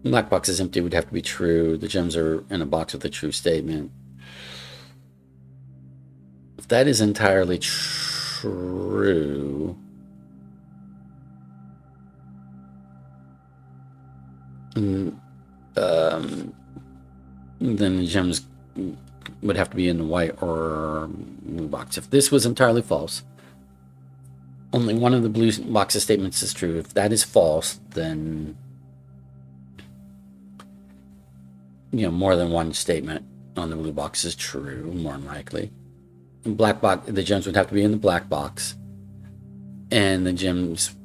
Black box is empty would have to be true. The gems are in a box with a true statement. If that is entirely true, then the gems would have to be in the white or blue box. If this was entirely false, only one of the blue box's statements is true. If that is false, then more than one statement on the blue box is true, more than likely. Black box, the gems would have to be in the black box, and the gems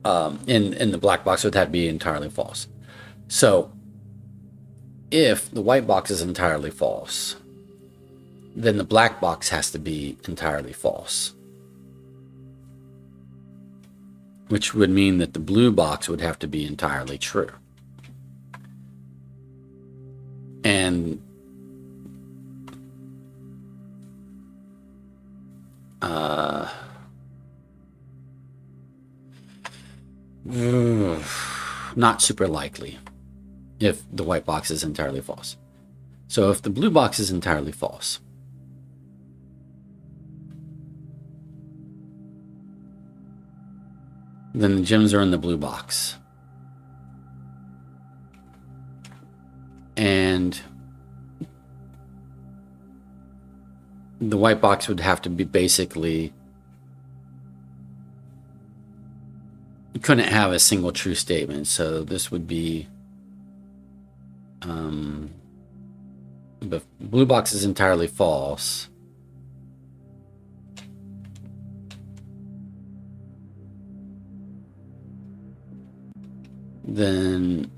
are in the black box would have to be entirely false. So if the white box is entirely false, then the black box has to be entirely false, which would mean that the blue box would have to be entirely true. And not super likely if the white box is entirely false. So if the blue box is entirely false, then the gems are in the blue box. And the white box would have to be basically, you couldn't have a single true statement. So this would be, the blue box is entirely false. Then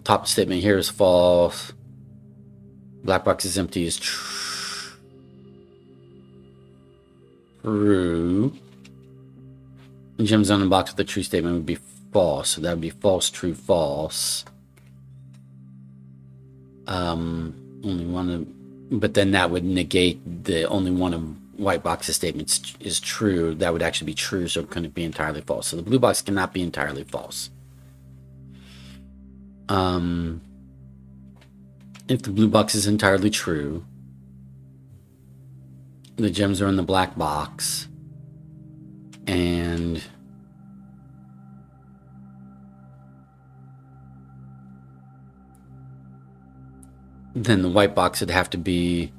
top statement here is false. Black box is empty is true. Gems on the box with the true statement would be false. So that would be false, true, false. Only one of, but then that would negate the only one of white box's statements is true. That would actually be true, so it couldn't be entirely false. So the blue box cannot be entirely false. If the blue box is entirely true, the gems are in the black box, and then the white box would have to be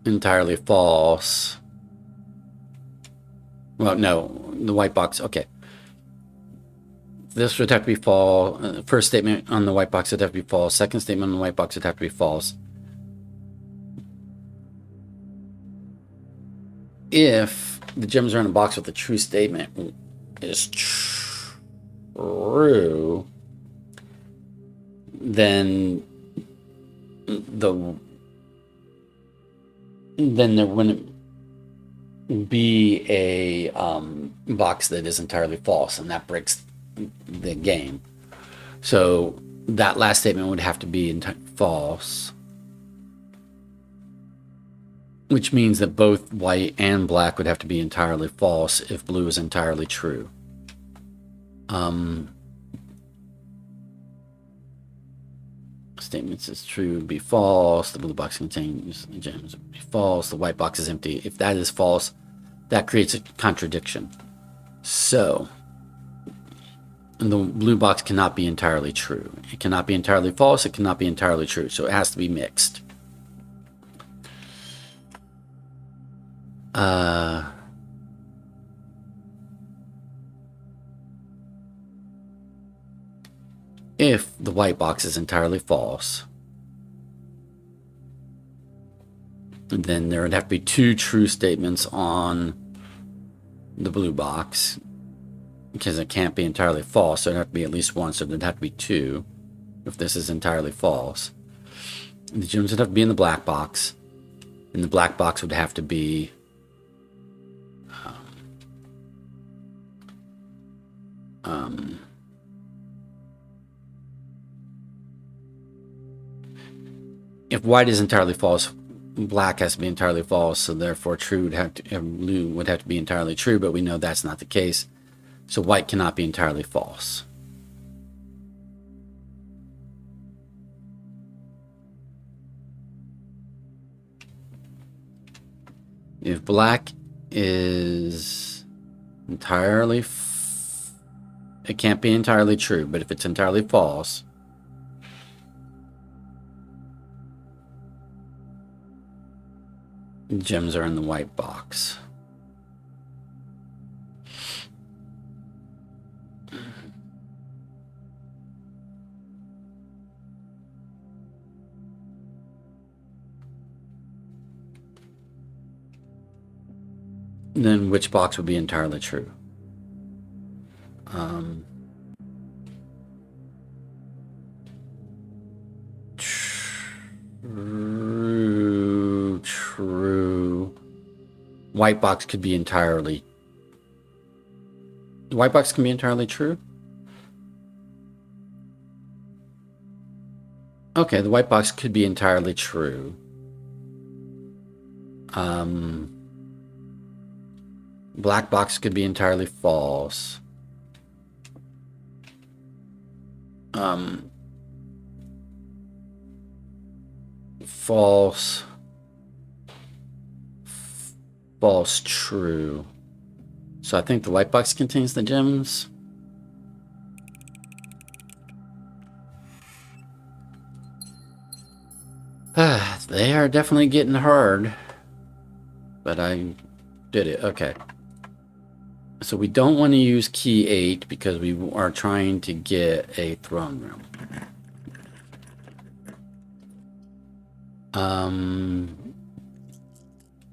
entirely false. Well, no, the white box, okay. This would have to be false. First statement on the white box would have to be false. Second statement on the white box would have to be false. If the gems are in a box with the true statement is true, then there wouldn't be a box that is entirely false, and that breaks the game. So that last statement would have to be false, which means that both white and black would have to be entirely false if blue is entirely true. Statements is true would be false. The blue box contains the gems would be false. The white box is empty. If that is false, that creates a contradiction. So the blue box cannot be entirely true. It cannot be entirely false. It cannot be entirely true. So it has to be mixed. If the white box is entirely false, then there would have to be two true statements on the blue box, because it can't be entirely false, so it'd have to be at least one, so there'd have to be two if this is entirely false. The gems would have to be in the black box, and the black box would have to be if white is entirely false, black has to be entirely false, so therefore true would have to, blue would have to be entirely true, but we know that's not the case. So white cannot be entirely false. If black is entirely, it can't be entirely true, but if it's entirely false, gems are in the white box. Then which box would be entirely true? True. White box could be entirely. The white box can be entirely true? Okay, the white box could be entirely true. Black box could be entirely false. False. False, true. So I think the white box contains the gems. They are definitely getting hard. But I did it. Okay. So we don't want to use key 8 because we are trying to get a throne room.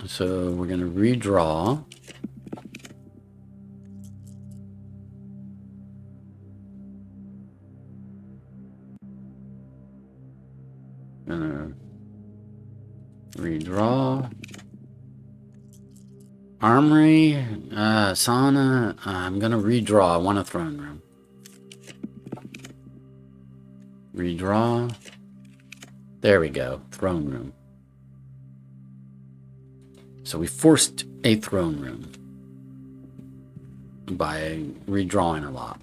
So we're going to redraw. Gonna redraw. Armory, sauna. I'm gonna redraw. I want a throne room. Redraw. There we go. Throne room. So we forced a throne room by redrawing a lot.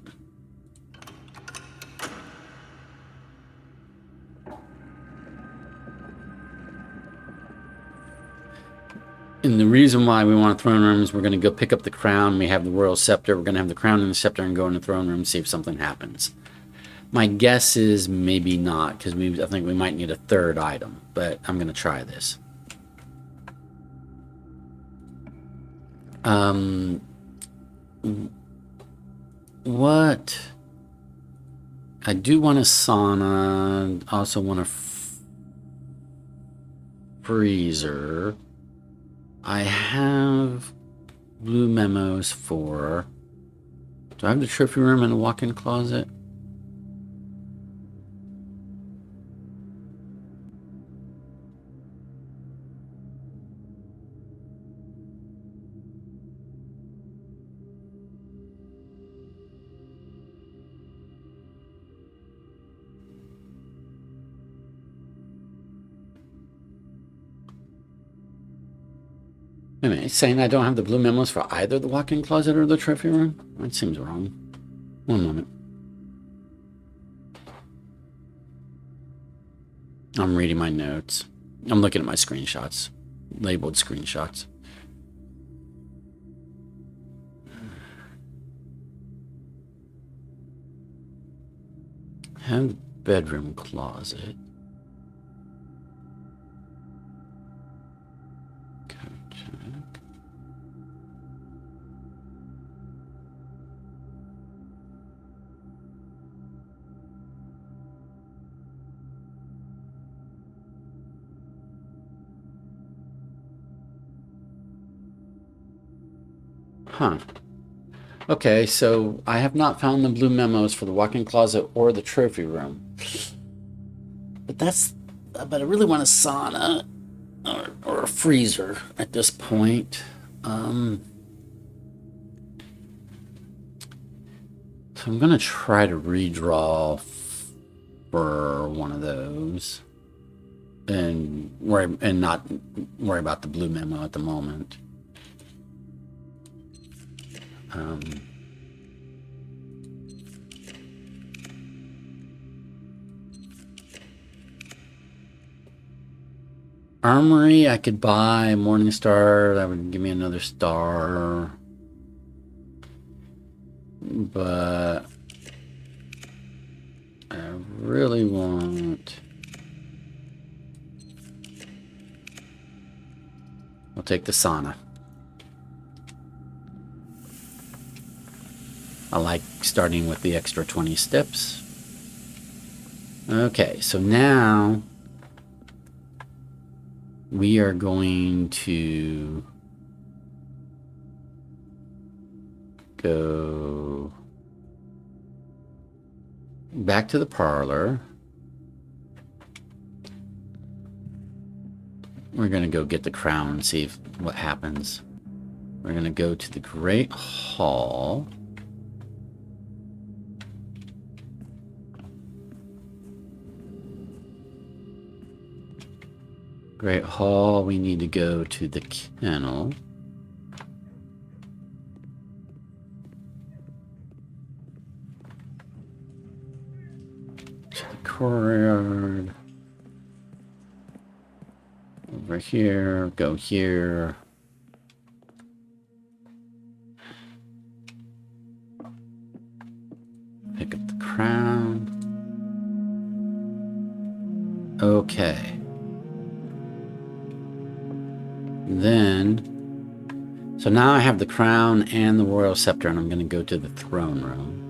And the reason why we want a throne room is we're going to go pick up the crown. We have the royal scepter. We're going to have the crown and the scepter and go in the throne room and see if something happens. My guess is maybe not, because I think we might need a third item, but I'm going to try this. What? I do want a sauna. Also want a freezer. I have blue memos for... Do I have the trophy room and a walk-in closet? Wait a minute, it's saying I don't have the blue memos for either the walk-in closet or the trophy room? That seems wrong. One moment. I'm reading my notes. I'm looking at my screenshots. Labeled screenshots. Have bedroom closet. Huh. Okay, so I have not found the blue memos for the walk-in closet or the trophy room. But I really want a sauna or a freezer at this point. So I'm gonna try to redraw for one of those, and not worry about the blue memo at the moment. Armory, I could buy Morning Star. That would give me another star. But I really want... I'll take the sauna. I like starting with the extra 20 steps. Okay, so now we are going to go back to the parlor. We're going to go get the crown and see what happens. We're going to go to the Great Hall. Great Hall, we need to go to the kennel. To the courtyard. Over here, go here. Pick up the crown. Okay. Then, so now I have the crown and the royal scepter, and I'm going to go to the throne room.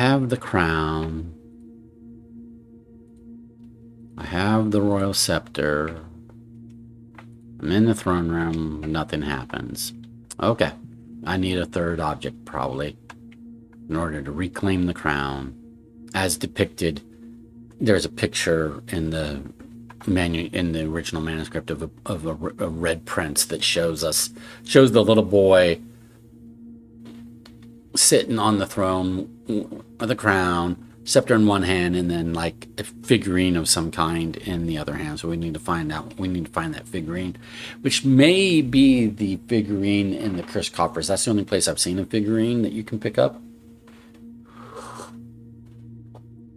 have the crown. I have the royal scepter. I'm in the throne room. Nothing happens. Okay. I need a third object, probably, in order to reclaim the crown. As depicted, there's a picture in the original manuscript of a red prince that shows the little boy sitting on the throne with the crown, scepter in one hand, and then like a figurine of some kind in the other hand. So we need to find that figurine, which may be the figurine in the cursed coffers. That's the only place I've seen a figurine that you can pick up.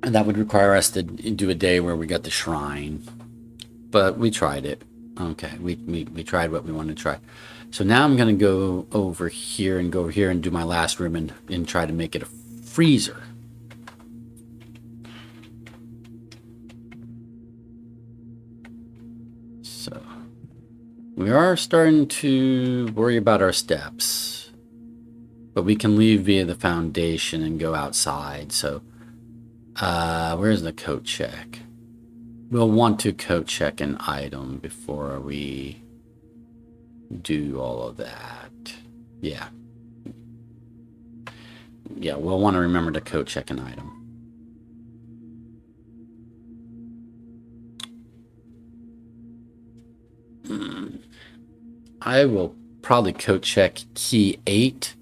And that would require us to do a day where we got the shrine. But we tried it. Okay, we tried what we wanted to try. So now I'm going to go over here and do my last room and try to make it a freezer. So we are starting to worry about our steps. But we can leave via the foundation and go outside. So where's the coat check? We'll want to coat check an item before we do all of that. Yeah. Yeah, we'll want to remember to coat check an item. I will probably coat check key 8.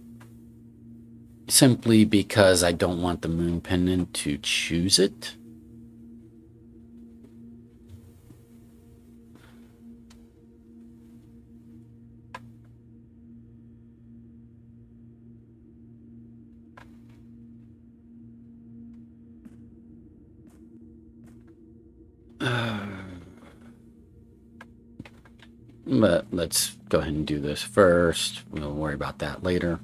Simply because I don't want the moon pendant to choose it. But let's go ahead and do this first. We'll worry about that later.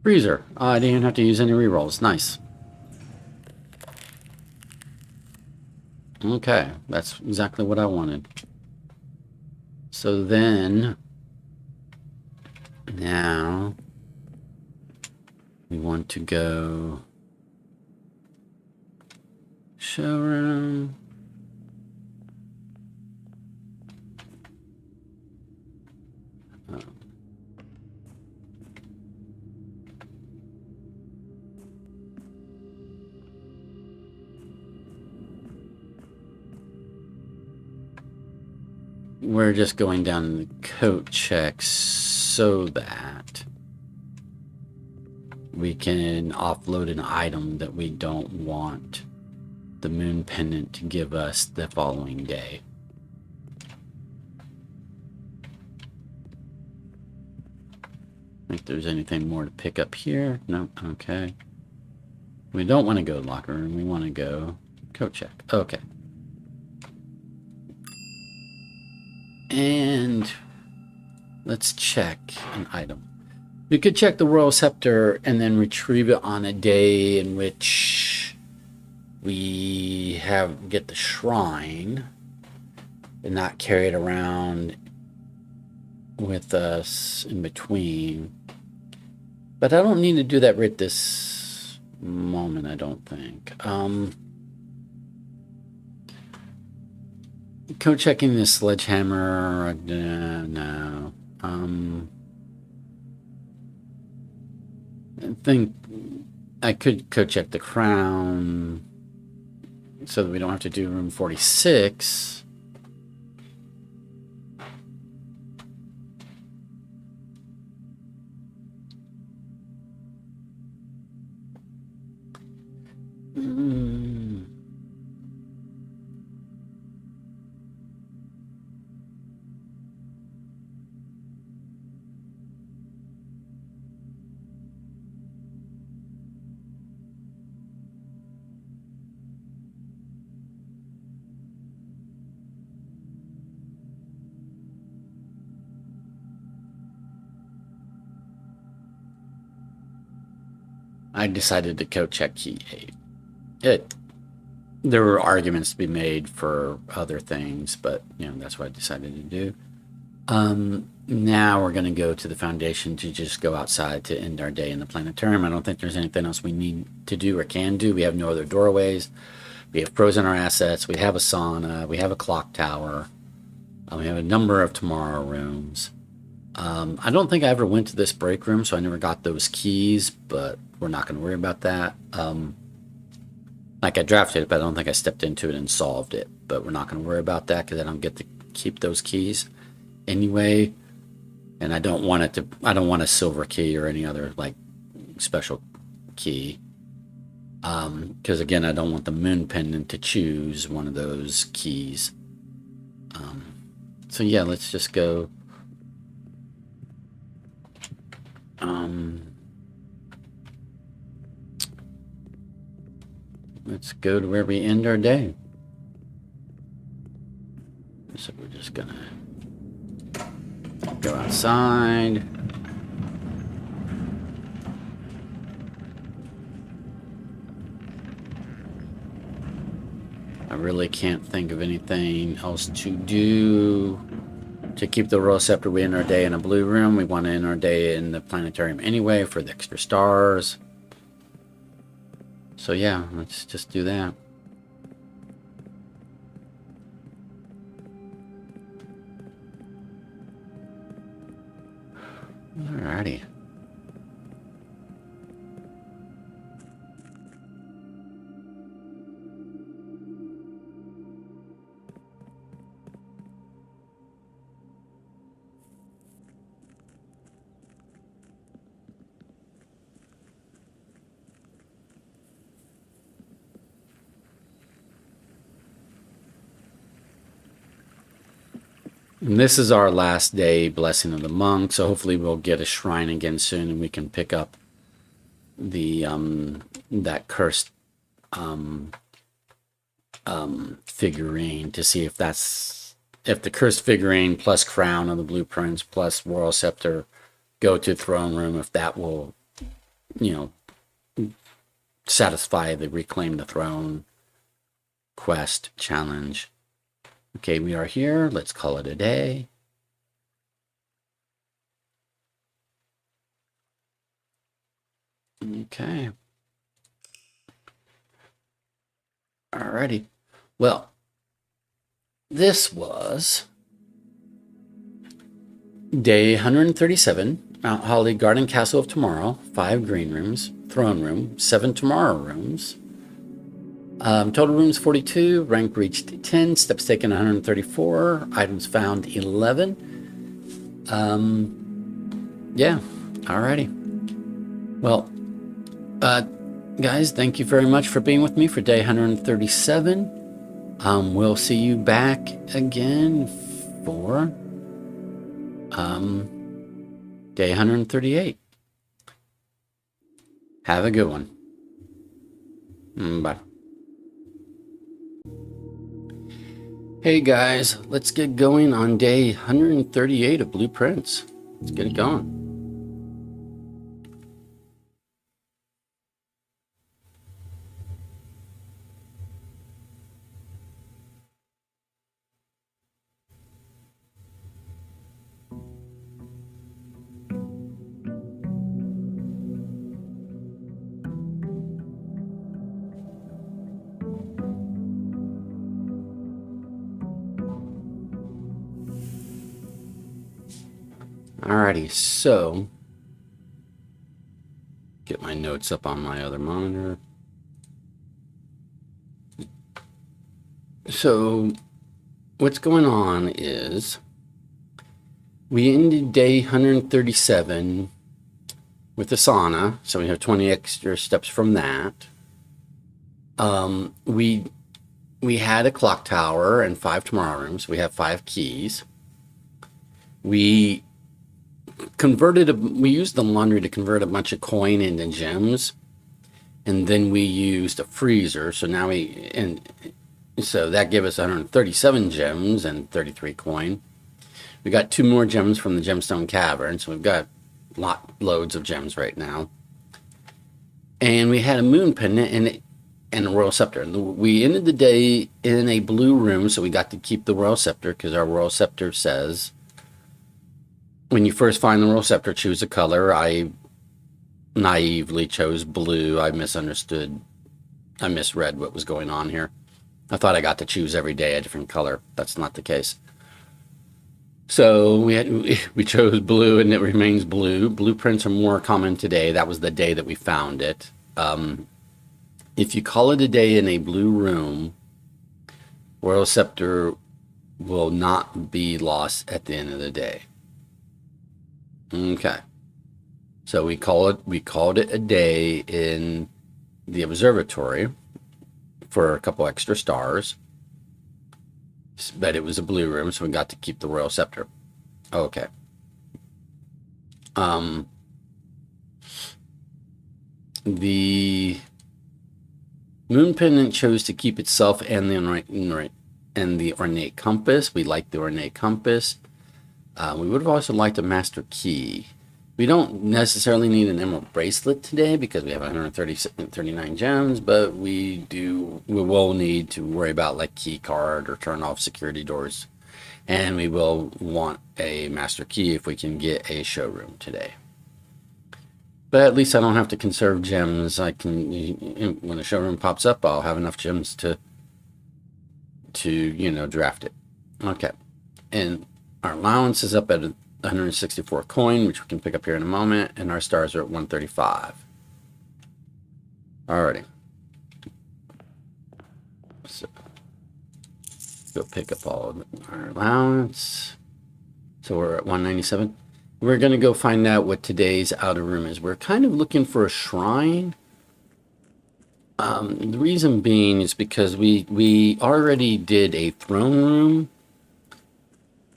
Freezer. I didn't even have to use any rerolls. Nice. Okay, that's exactly what I wanted. So then, now, we want to go showroom. We're just going down the coat checks so that we can offload an item that we don't want the moon pendant to give us the following day. If there's anything more to pick up here. No, okay. We don't want to go locker room. We want to go coat check. Okay. And let's check an item. We could check the royal scepter and then retrieve it on a day in which we get the shrine and not carry it around with us in between. But I don't need to do that right this moment, I don't think. Code checking the sledgehammer, no. I think I could code check the crown so that we don't have to do room 46. I decided to code check key 8. There were arguments to be made for other things, but that's what I decided to do. Now we're going to go to the foundation to just go outside to end our day in the planetarium. I don't think there's anything else we need to do or can do. We have no other doorways. We have frozen our assets. We have a sauna. We have a clock tower. We have a number of tomorrow rooms. I don't think I ever went to this break room, so I never got those keys, but we're not going to worry about that. Like I drafted it, but I don't think I stepped into it and solved it. But we're not going to worry about that because I don't get to keep those keys anyway. And I don't want it to. I don't want a silver key or any other like special key. Because again, I don't want the moon pendant to choose one of those keys. So yeah, let's just go. Let's go to where we end our day. So we're just gonna go outside. I really can't think of anything else to do. To keep the royal scepter, we end our day in a blue room. We want to end our day in the planetarium anyway for the extra stars. So yeah, let's just do that. Alrighty. And this is our last day, Blessing of the Monk, so hopefully we'll get a shrine again soon and we can pick up the that cursed figurine to see if the cursed figurine plus crown of the blueprints plus royal scepter go to throne room, if that will satisfy the reclaim the throne quest challenge. Okay, we are here. Let's call it a day. Okay. Alrighty. Well, this was day 137, Mount Holly Garden Castle of Tomorrow, 5 green rooms, throne room, 7 tomorrow rooms. Total rooms 42, rank reached 10, steps taken 134, items found 11. Yeah, alrighty. Well, guys, thank you very much for being with me for day 137. We'll see you back again for day 138. Have a good one. Bye. Hey guys, let's get going on day 138 of Blueprints. Let's get it going. Alrighty, so get my notes up on my other monitor. So what's going on is we ended day 137 with the sauna, so we have 20 extra steps from that. We had a clock tower and 5 tomorrow rooms. We have 5 keys. We used the laundry to convert a bunch of coin into gems, and then we used a freezer. So now so that gave us 137 gems and 33 coin. We got 2 more gems from the gemstone cavern, so we've got loads of gems right now. and we had a moon pendant and a royal scepter. And we ended the day in a blue room, so we got to keep the royal scepter because our royal scepter says, when you first find the royal scepter, choose a color. I naively chose blue. I misread what was going on here. I thought I got to choose every day a different color. That's not the case. So we chose blue, and it remains blue. Blueprints are more common today. That was the day that we found it. If you call it a day in a blue room, royal scepter will not be lost at the end of the day. Okay. So we called it a day in the observatory for a couple extra stars. But it was a blue room, so we got to keep the royal scepter. Okay. The moon pendant chose to keep itself and the ornate compass. We like the ornate compass. We would have also liked a master key. We don't necessarily need an emerald bracelet today because we have 139 gems, but we will need to worry about like key card or turn off security doors. And we will want a master key if we can get a showroom today. But at least I don't have to conserve gems. I can, when a showroom pops up, I'll have enough gems to draft it. Okay. And our allowance is up at 164 coin, which we can pick up here in a moment, and our stars are at 135. Alrighty. So go pick up all of our allowance. So we're at 197. We're going to go find out what today's outer room is. We're kind of looking for a shrine. The reason being is because we already did a throne room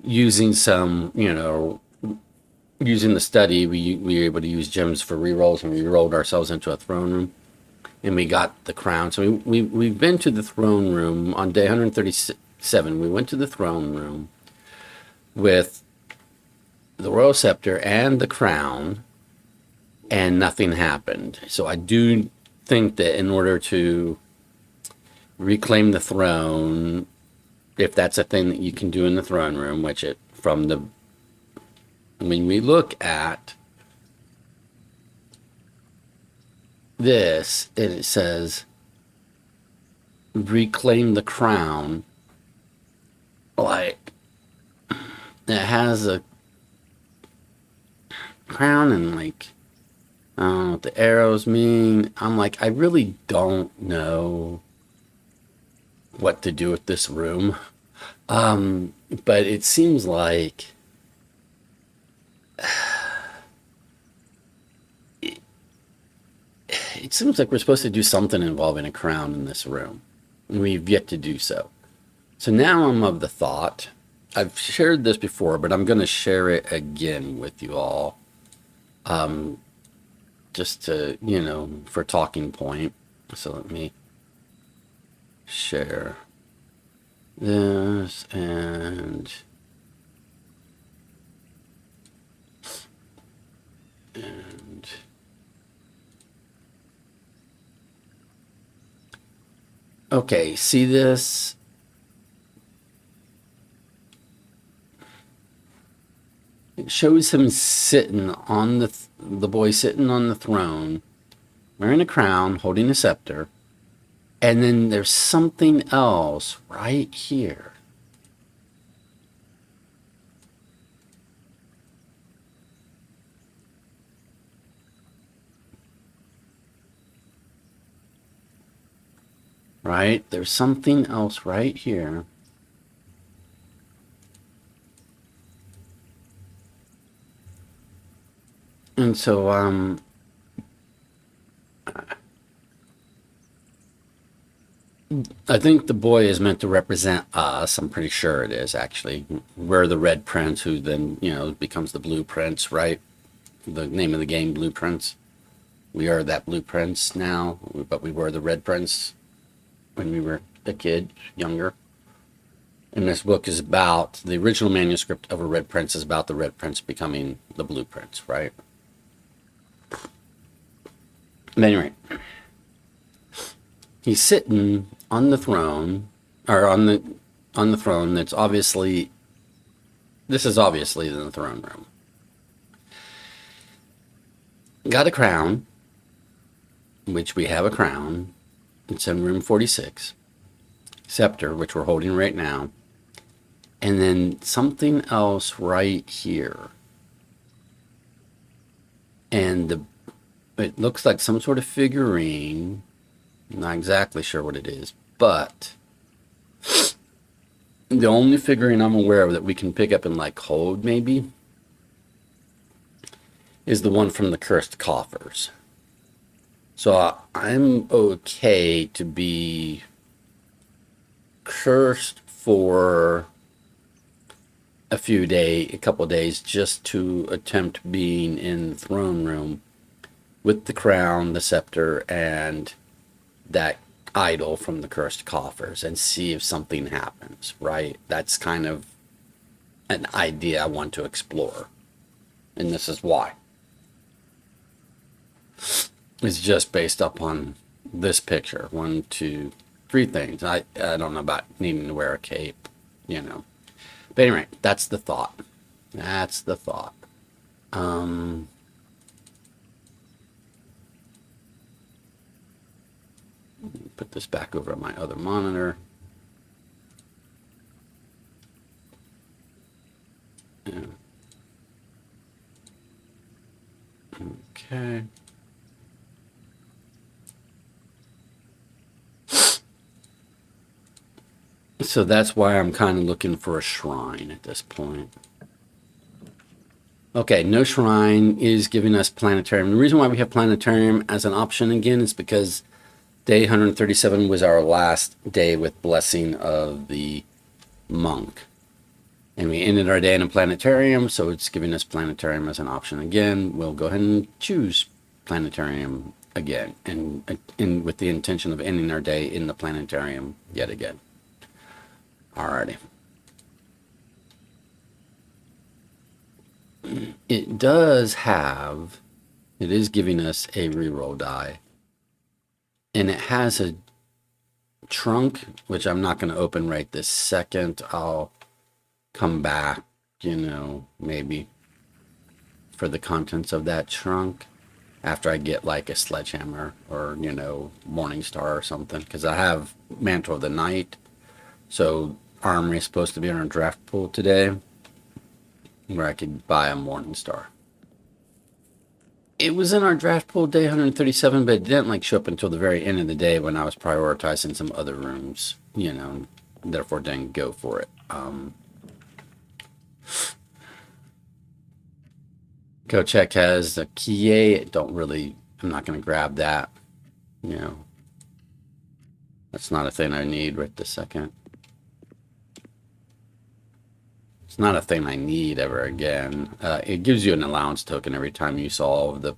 using some, using the study. We were able to use gems for rerolls, and we rolled ourselves into a throne room, and we got the crown. So we've been to the throne room on day 137. We went to the throne room with the royal scepter and the crown, and nothing happened. So I do think that in order to reclaim the throne, if that's a thing that you can do in the throne room, when we look at this, and it says reclaim the crown, like it has a crown and like I don't know what the arrows mean. I'm like, I really don't know what to do with this room. But it seems like it seems like we're supposed to do something involving a crown in this room. And we've yet to do so. So now I'm of the thought, I've shared this before, but I'm going to share it again with you all. Just to, for talking point. So let me share this and okay, see this? It shows him sitting on the boy sitting on the throne, wearing a crown, holding a scepter, and then there's something else right here. Right? There's something else right here. And so, I think the boy is meant to represent us. I'm pretty sure it is, actually. We're the red prince who then, becomes the blue prince, right? The name of the game, Blue Prince. We are that blue prince now, but we were the red prince when we were a kid, younger. And this book is about, the original manuscript of a red prince is about the red prince becoming the blue prince, right? But anyway, he's sitting on the throne, or on the throne that's obviously, this is obviously in the throne room. Got a crown, which we have a crown. It's in room 46. Scepter, which we're holding right now. And then something else right here. And it looks like some sort of figurine. I'm not exactly sure what it is, but the only figurine I'm aware of that we can pick up and like hold maybe is the one from the cursed coffers. So I'm okay to be cursed for a couple of days, just to attempt being in the throne room with the crown, the scepter, and that idol from the cursed coffers, and see if something happens, right? That's kind of an idea I want to explore. And this is why. It's just based upon this picture. 1, 2, 3 things. I don't know about needing to wear a cape, you know. But anyway, that's the thought. That's the thought. Put this back over on my other monitor. Yeah. Okay. So that's why I'm kind of looking for a shrine at this point. Okay, no shrine is giving us planetarium. The reason why we have planetarium as an option again is because day 137 was our last day with blessing of the monk. And we ended our day in a planetarium, so it's giving us planetarium as an option again. We'll go ahead and choose planetarium again, and with the intention of ending our day in the planetarium yet again. Alrighty. It is giving us a reroll die. And it has a trunk, which I'm not going to open right this second. I'll come back, maybe for the contents of that trunk after I get like a sledgehammer or, Morning Star or something. Because I have Mantle of the Night. So armory is supposed to be in our draft pool today, where I could buy a Morning Star. It was in our draft pool day 137, but it didn't show up until the very end of the day when I was prioritizing some other rooms, therefore didn't go for it. Kochek has the Kie. I'm not going to grab that. That's not a thing I need right this second. It's not a thing I need ever again. It gives you an allowance token every time you solve the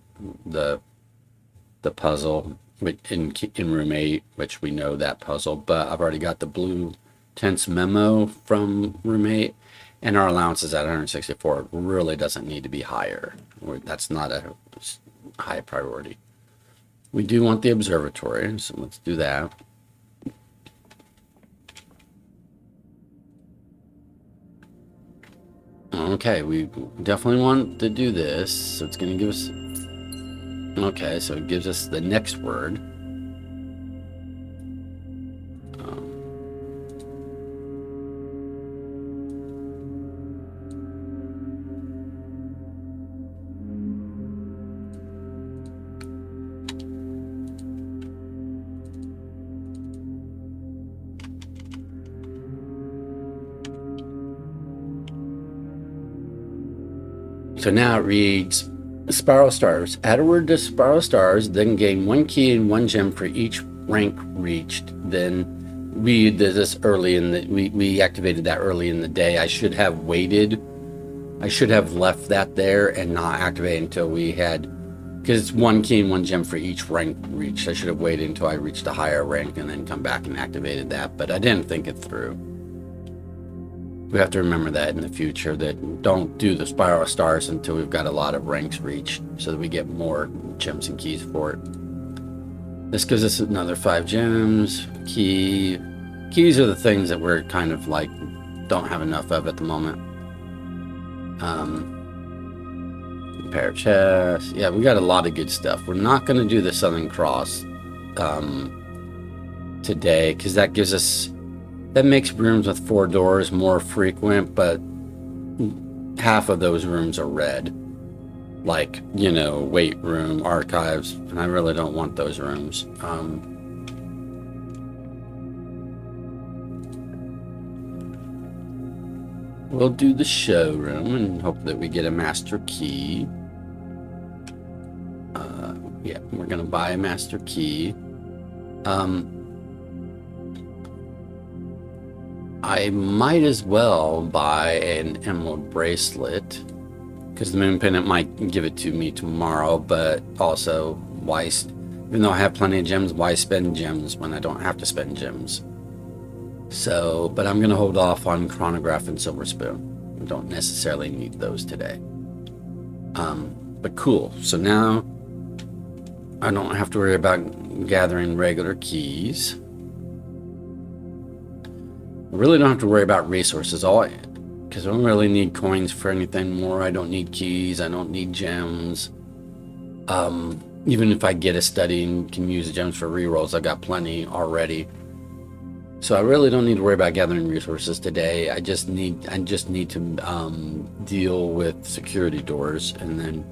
puzzle in room 8, which we know that puzzle, but I've already got the blue tense memo from room 8, and our allowance is at 164. It really doesn't need to be higher. That's not a high priority. We do want the observatory, so let's do that. Okay, we definitely want to do this, so it's going to give us... Okay, so it gives us the next word. So now it reads, Spiral Stars. Add a word to Spiral Stars, then gain 1 key and 1 gem for each rank reached. Then we did this early in the... We activated that early in the day. I should have waited. I should have left that there and not activate until we had... Because it's 1 key and 1 gem for each rank reached. I should have waited until I reached a higher rank and then come back and activated that. But I didn't think it through. We have to remember that in the future, that don't do the Spiral Stars until we've got a lot of ranks reached, so that we get more gems and keys for it. This gives us another 5 gems. Key. Keys are the things that we're kind of like don't have enough of at the moment. Pair of chests. Yeah, we got a lot of good stuff. We're not going to do the Southern Cross today because that gives us, that makes rooms with 4 doors more frequent, but half of those rooms are red. Like, you know, weight room, archives, and I really don't want those rooms. We'll do the showroom and hope that we get a master key. Yeah, we're gonna buy a master key. I might as well buy an emerald bracelet because the moon pendant might give it to me tomorrow, but also why, even though I have plenty of gems, why spend gems when I don't have to spend gems? So, but I'm gonna hold off on chronograph and silver spoon. I don't necessarily need those today. But cool. So now I don't have to worry about gathering regular keys. I really don't have to worry about resources, because I don't really need coins for anything more. I don't need keys. I don't need gems. Even if I get a study and can use the gems for rerolls, I've got plenty already. So I really don't need to worry about gathering resources today. I just need to deal with security doors, and then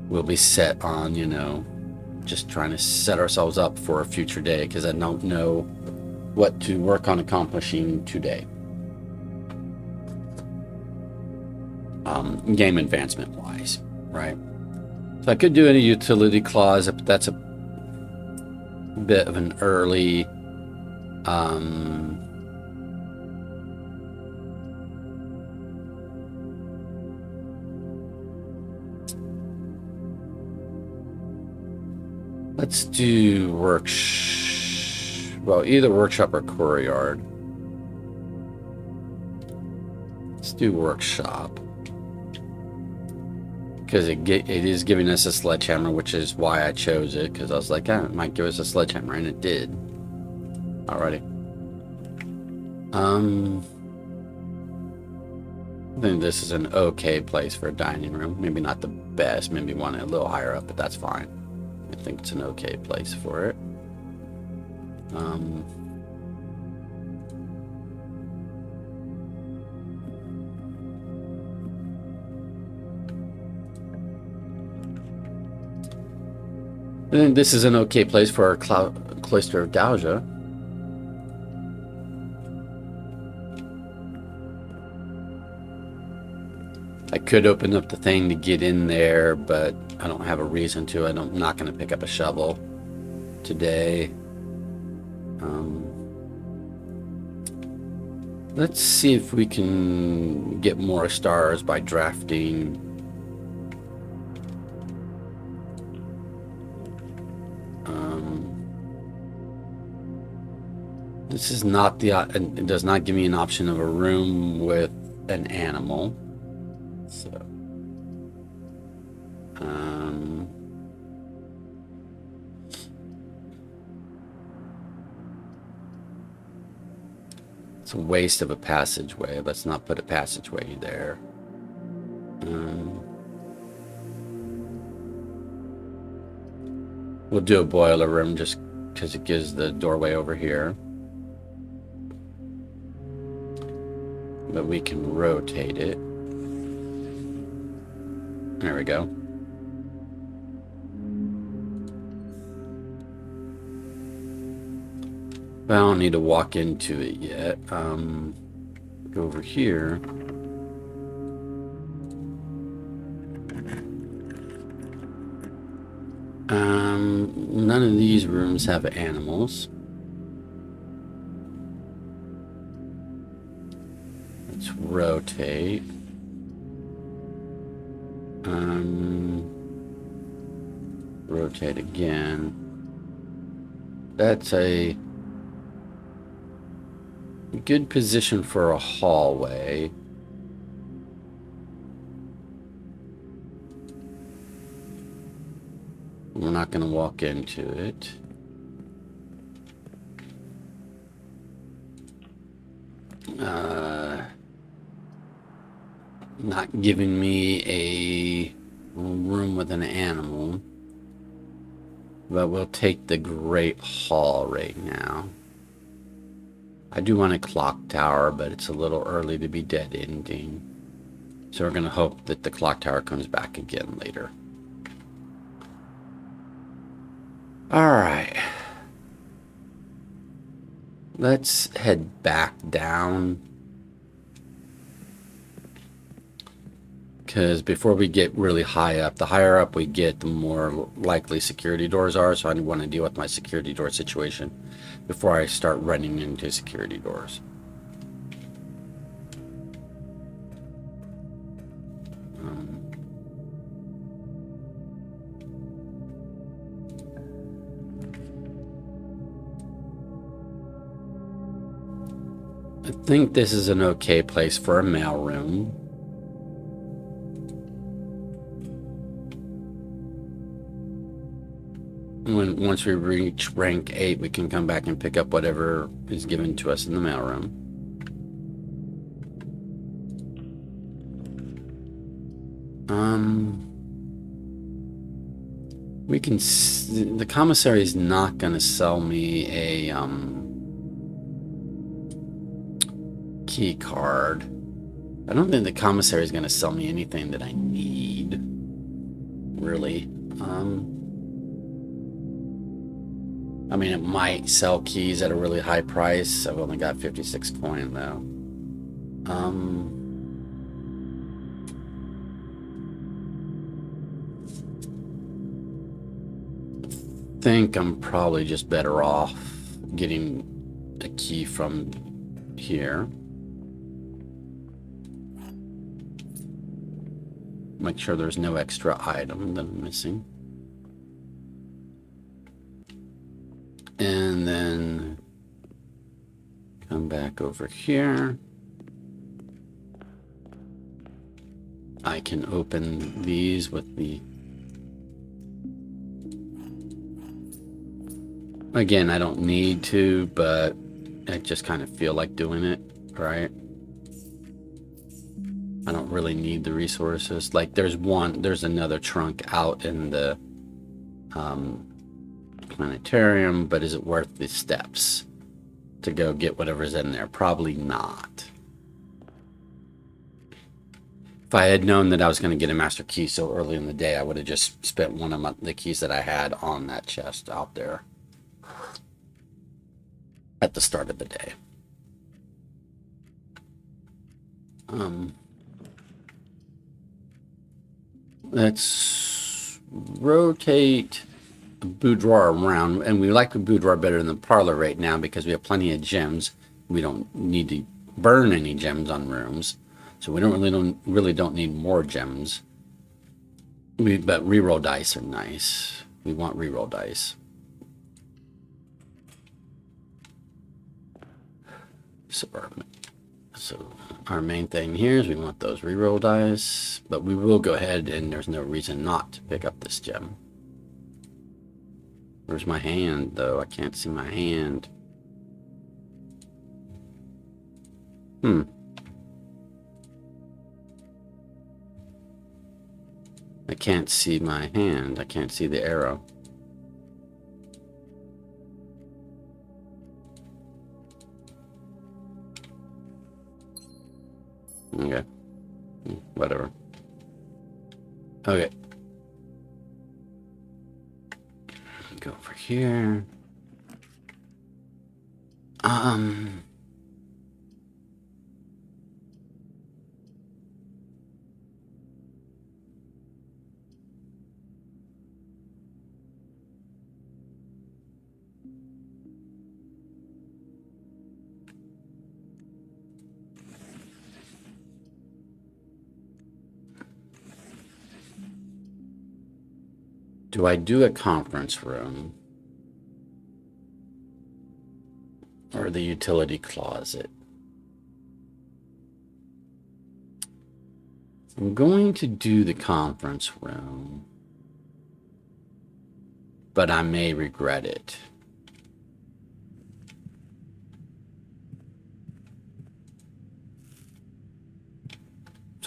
we'll be set on, you know, just trying to set ourselves up for a future day, because I don't know what to work on accomplishing today. Game advancement wise, right? So I could do a utility closet, but that's a bit of an early let's do well, either workshop or courtyard. Let's do workshop because it is giving us a sledgehammer, which is why I chose it, because I was like, it might give us a sledgehammer, and it did. Alrighty. I think this is an okay place for a dining room. Maybe not the best. Maybe want it a little higher up, but that's fine. I think it's an okay place for it. I think this is an okay place for our cloister of Dowager. I could open up the thing to get in there, but I don't have a reason to. I'm not going to pick up a shovel today. Let's see if we can get more stars by drafting. This is not it does not give me an option of a room with an animal. So, it's a waste of a passageway. Let's not put a passageway there. We'll do a boiler room just because it gives the doorway over here. But we can rotate it. There we go. But I don't need to walk into it yet. Go over here. None of these rooms have animals. Let's rotate. Rotate again. That's a good position for a hallway. We're not going to walk into it. Not giving me a room with an animal. But we'll take the Great Hall right now. I do want a clock tower, but it's a little early to be dead ending. So we're going to hope that the clock tower comes back again later. Alright. Let's head back down. Because before we get really high up, the higher up we get, the more likely security doors are. So I want to deal with my security door situation before I start running into security doors. I think this is an okay place for a mailroom. Once we reach rank 8, we can come back and pick up whatever is given to us in the mailroom. We can. The commissary is not going to sell me a key card. I don't think the commissary is going to sell me anything that I need. Really. I mean, it might sell keys at a really high price. I've only got 56 coin though. I think I'm probably just better off getting a key from here. Make sure there's no extra item that I'm missing. And then come back over here. I can open these with the... Again, I don't need to, but I just kind of feel like doing it, right? I don't really need the resources. Like there's another trunk out in the planetarium, but is it worth the steps to go get whatever's in there? Probably not. If I had known that I was going to get a master key so early in the day, I would have just spent one of the keys that I had on that chest out there at the start of the day. Let's rotate the boudoir around, and we like the boudoir better than the parlor right now because we have plenty of gems. We don't need to burn any gems on rooms, so we really don't need more gems. But reroll dice are nice. We want reroll dice. So our main thing here is we want those reroll dice, but we will go ahead and there's no reason not to pick up this gem. Where's my hand though? I can't see my hand. I can't see my hand. I can't see the arrow. Okay. Whatever. Okay. Go over here. Do I do a conference room or the utility closet? I'm going to do the conference room, but I may regret it.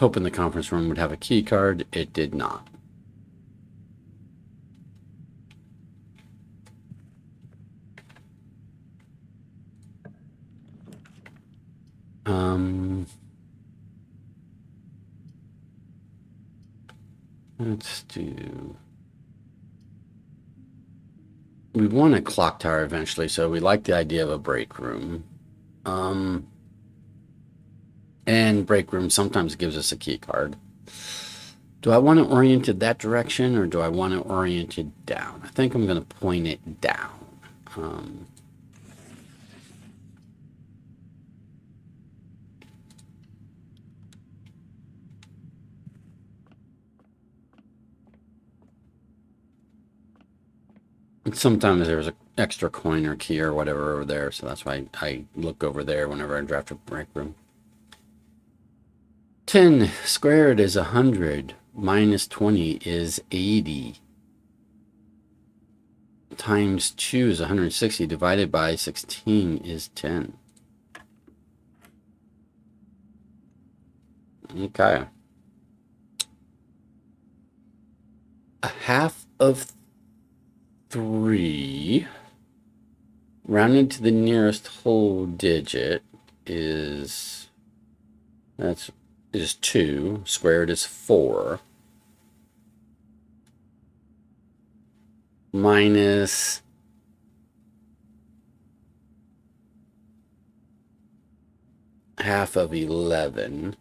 hoping the conference room would have a key card. It did not. Let's do... We want a clock tower eventually, so we like the idea of a break room. And break room sometimes gives us a key card. Do I want it oriented that direction, or do I want it oriented down? I think I'm going to point it down. Sometimes there's an extra coin or key or whatever over there, so that's why I look over there whenever I draft a break room. 10 squared is 100, minus 20 is 80, times 2 is 160, divided by 16 is 10. Okay. A half of 3 rounded to the nearest whole digit is 2, squared is 4, minus half of 11.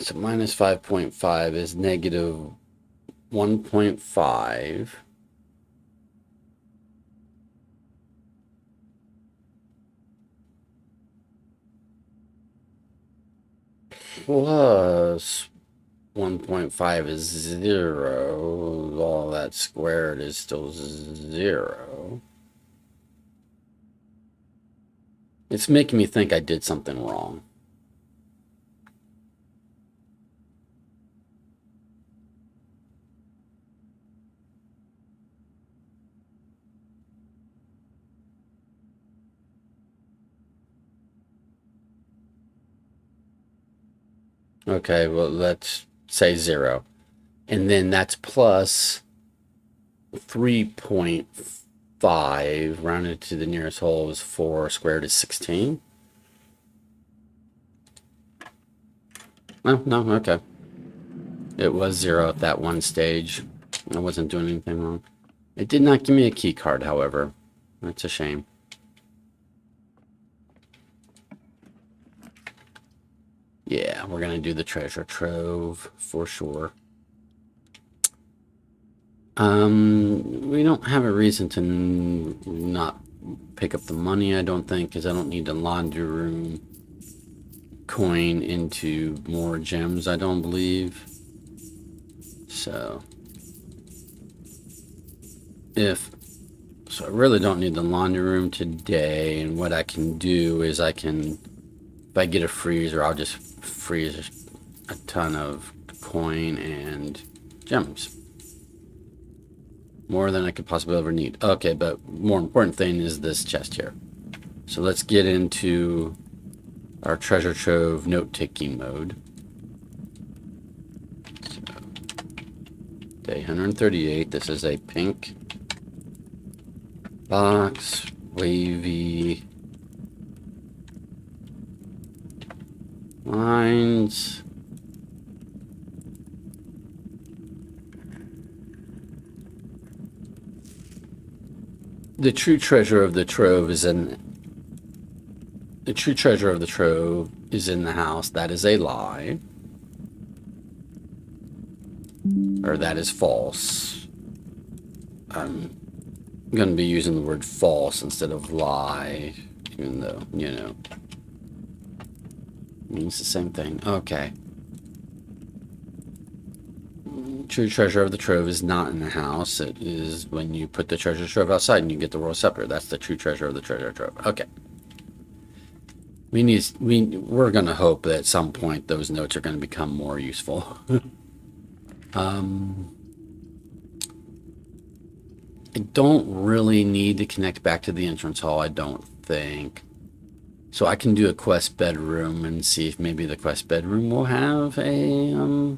So minus 5.5 is negative 1.5. Plus 1.5 is 0. All that squared is still 0. It's making me think I did something wrong. Okay, well, let's say 0. And then that's plus 3.5 rounded to the nearest whole is 4, squared is 16. Oh, no, okay. It was 0 at that one stage. I wasn't doing anything wrong. It did not give me a key card, however. That's a shame. Yeah, we're going to do the treasure trove for sure. We don't have a reason to not pick up the money, I don't think, because I don't need the laundry room coin into more gems, I don't believe. So I really don't need the laundry room today, and what I can do is if I get a freezer, I'll just freeze a ton of coin and gems. More than I could possibly ever need. Okay, but more important thing is this chest here. So let's get into our treasure trove note-taking mode. So, day 138. This is a pink box, wavy lines. The true treasure of the trove is in the house. That is a lie. Or that is false. I'm going to be using the word false instead of lie, even though, you know, it means the same thing. Okay. True treasure of the trove is not in the house. It is when you put the treasure trove outside and you get the royal scepter. That's the true treasure of the treasure trove. Okay. We're going to hope that at some point those notes are going to become more useful. I don't really need to connect back to the entrance hall, I don't think. So I can do a quest bedroom and see if maybe the quest bedroom will have a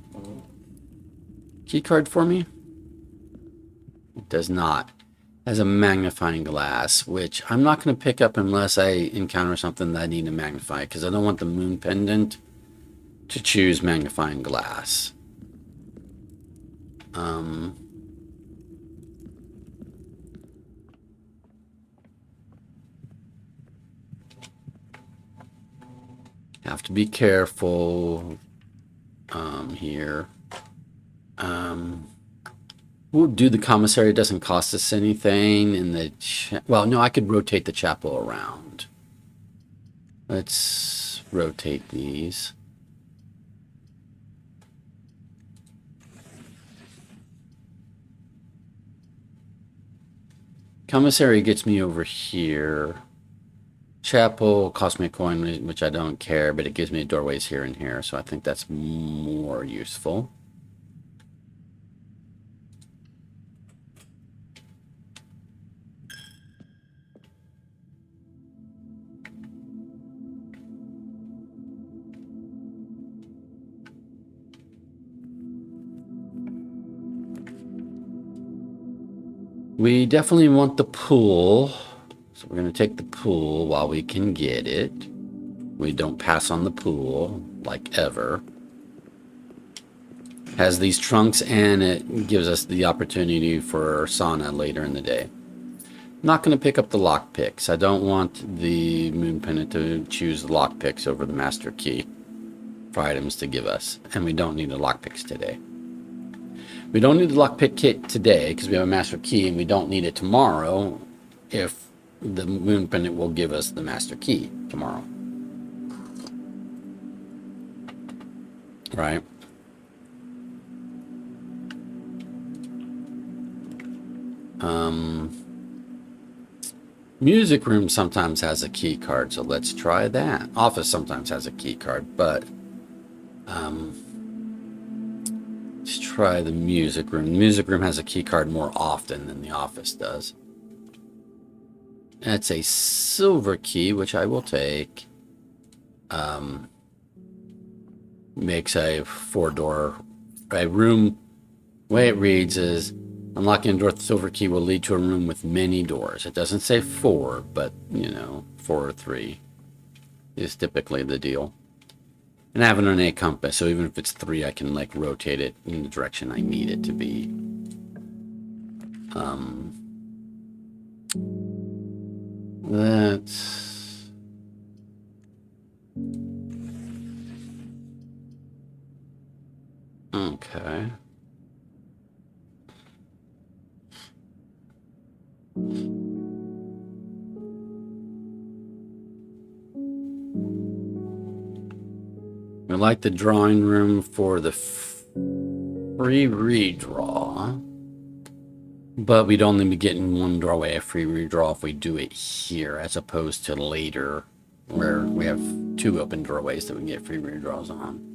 key card for me. It does not. It has a magnifying glass, which I'm not going to pick up unless I encounter something that I need to magnify, because I don't want the moon pendant to choose magnifying glass. Have to be careful here. We'll do the commissary. It doesn't cost us anything. In the well, no, I could rotate the chapel around. Let's rotate these. Commissary gets me over here. Chapel costs me a coin, which I don't care, but it gives me doorways here and here, so I think that's more useful. We definitely want the pool, so we're going to take the pool while we can get it. We don't pass on the pool, like ever. Has these trunks, and it gives us the opportunity for sauna later in the day. I'm not going to pick up the lockpicks. I don't want the moon pendant to choose the lockpicks over the master key for items to give us, and we don't need the lockpicks today. We don't need the lockpick kit today because we have a master key, and we don't need it tomorrow if the moon pendant will give us the master key tomorrow. Right? Music room sometimes has a key card, so let's try that. Office sometimes has a key card, but let's try the music room. The music room has a key card more often than the office does. That's a silver key, which I will take. Makes a 4-door room. The way it reads is, unlocking a door with the silver key will lead to a room with many doors. It doesn't say 4, but, 4 or 3 is typically the deal. And I have an ornate compass, so even if it's 3, I can, rotate it in the direction I need it to be. That's... Okay. We like the drawing room for the free redraw, but we'd only be getting one doorway of free redraw if we do it here, as opposed to later, where we have 2 open doorways that we can get free redraws on.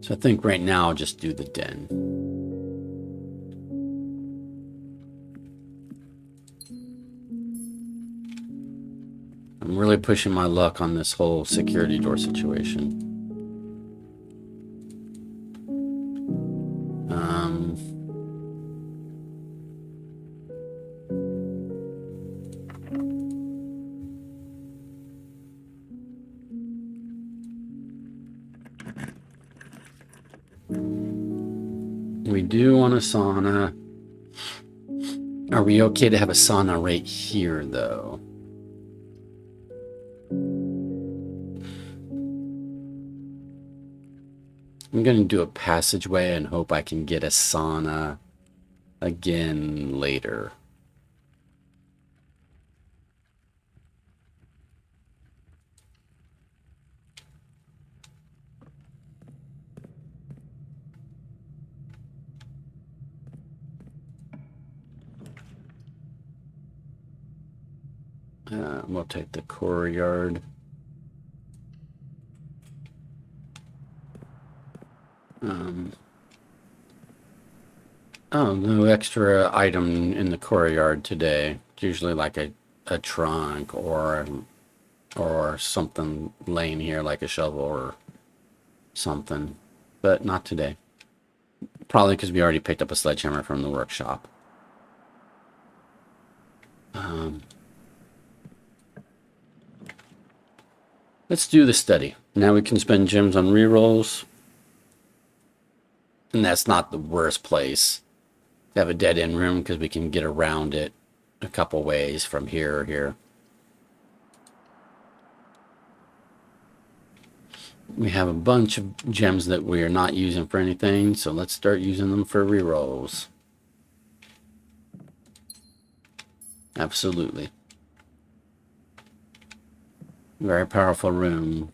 So I think right now I'll just do the den. I'm really pushing my luck on this whole security door situation. We do want a sauna. Are we okay to have a sauna right here, though? I'm going to do a passageway and hope I can get a sauna again later. We'll take the courtyard. Oh, no extra item in the courtyard today. It's usually like a trunk or something laying here like a shovel or something, but not today. Probably because we already picked up a sledgehammer from the workshop. Let's do the study. Now we can spend gems on rerolls. And that's not the worst place to have a dead end room because we can get around it a couple ways from here or here. We have a bunch of gems that we are not using for anything, so let's start using them for rerolls. Absolutely. Very powerful room.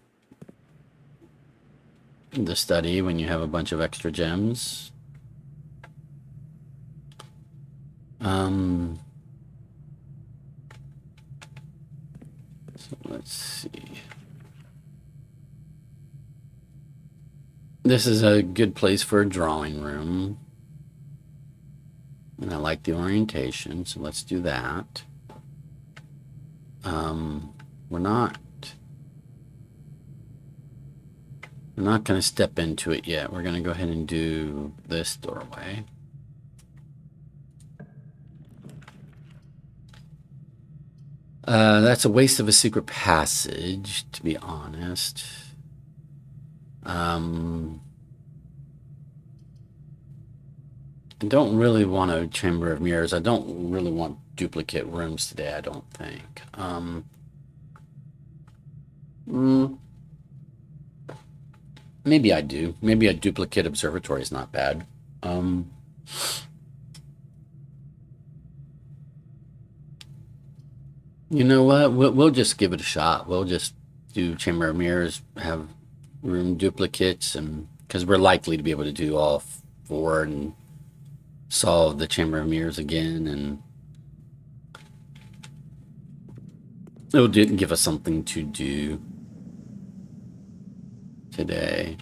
The study when you have a bunch of extra gems. So let's see. This is a good place for a drawing room. And I like the orientation, so let's do that. We're not going to step into it yet. We're going to go ahead and do this doorway. That's a waste of a secret passage, to be honest. I don't really want a chamber of mirrors. I don't really want duplicate rooms today, I don't think. Maybe I do. Maybe a duplicate observatory is not bad. You know what? We'll just give it a shot. We'll just do chamber of mirrors, have room duplicates, and because we're likely to be able to do all four and solve the chamber of mirrors again, and it'll give us something to do today.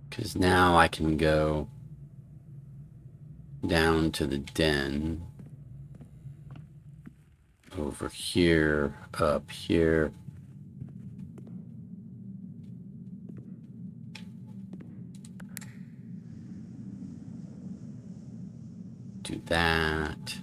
Because now I can go down to the den over here, up here. Do that.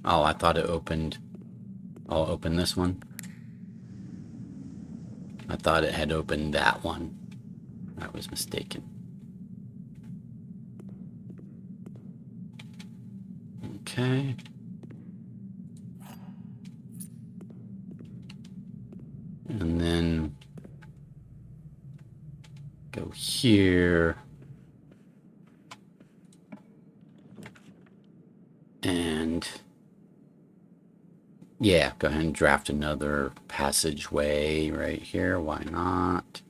Oh, I thought it opened. I'll open this one. I thought it had opened that one. I was mistaken. Okay. And then go here. And yeah, go ahead and draft another passageway right here. Why not?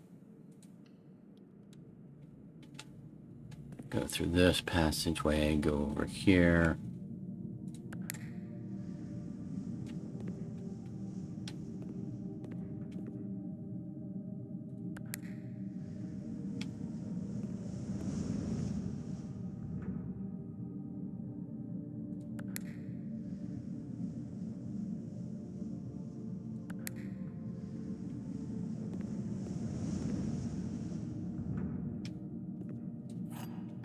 Go through this passageway, go over here.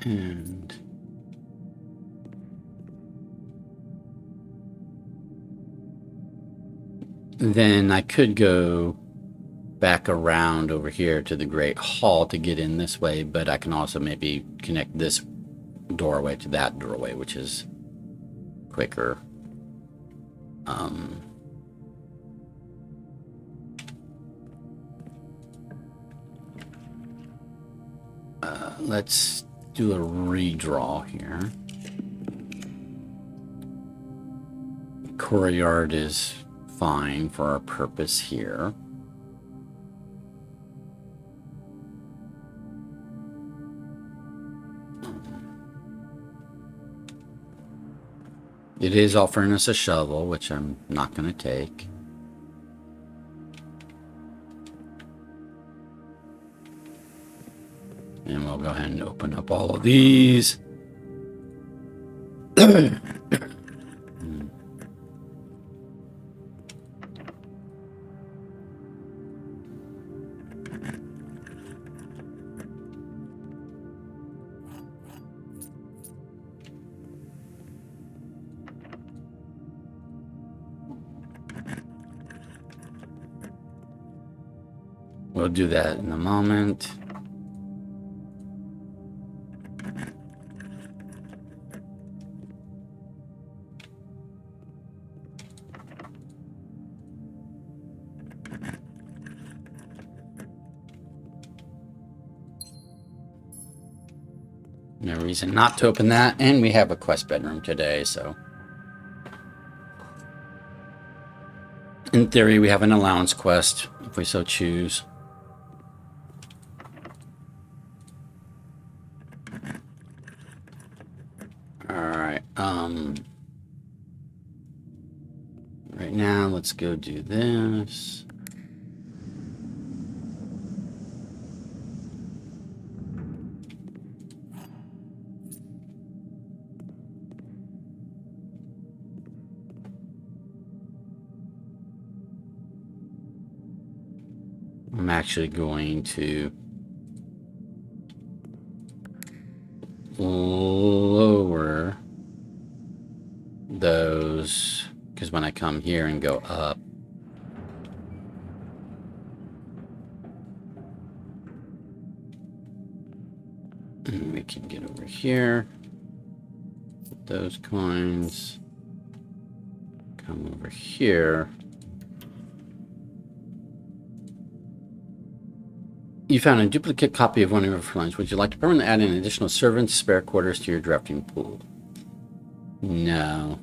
And then I could go back around over here to the Great Hall to get in this way, but I can also maybe connect this doorway to that doorway, which is quicker. Let's do a redraw here. Courtyard is fine for our purpose here. It is offering us a shovel, which I'm not going to take. And we'll go ahead and open up all of these. We'll do that in a moment. No reason not to open that, and we have a quest bedroom today, so in theory we have an allowance quest if we so choose. Alright, right now let's go do this. I'm actually going to lower those, because when I come here and go up, and we can get over here, those coins, come over here. You found a duplicate copy of one of your lines. Would you like to permanently add in additional servants' spare quarters to your drafting pool? No,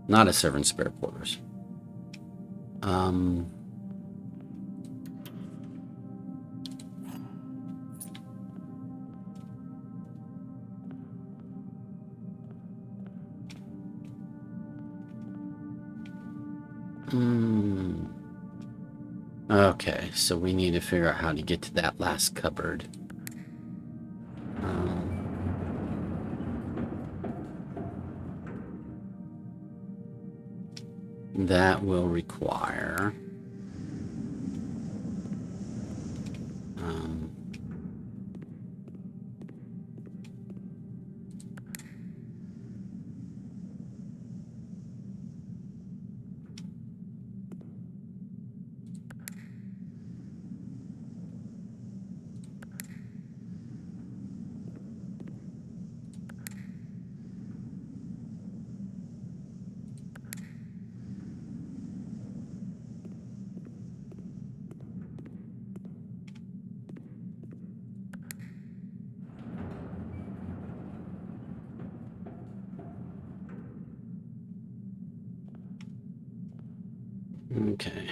not a servant's spare quarters. Okay, so we need to figure out how to get to that last cupboard. That will require okay.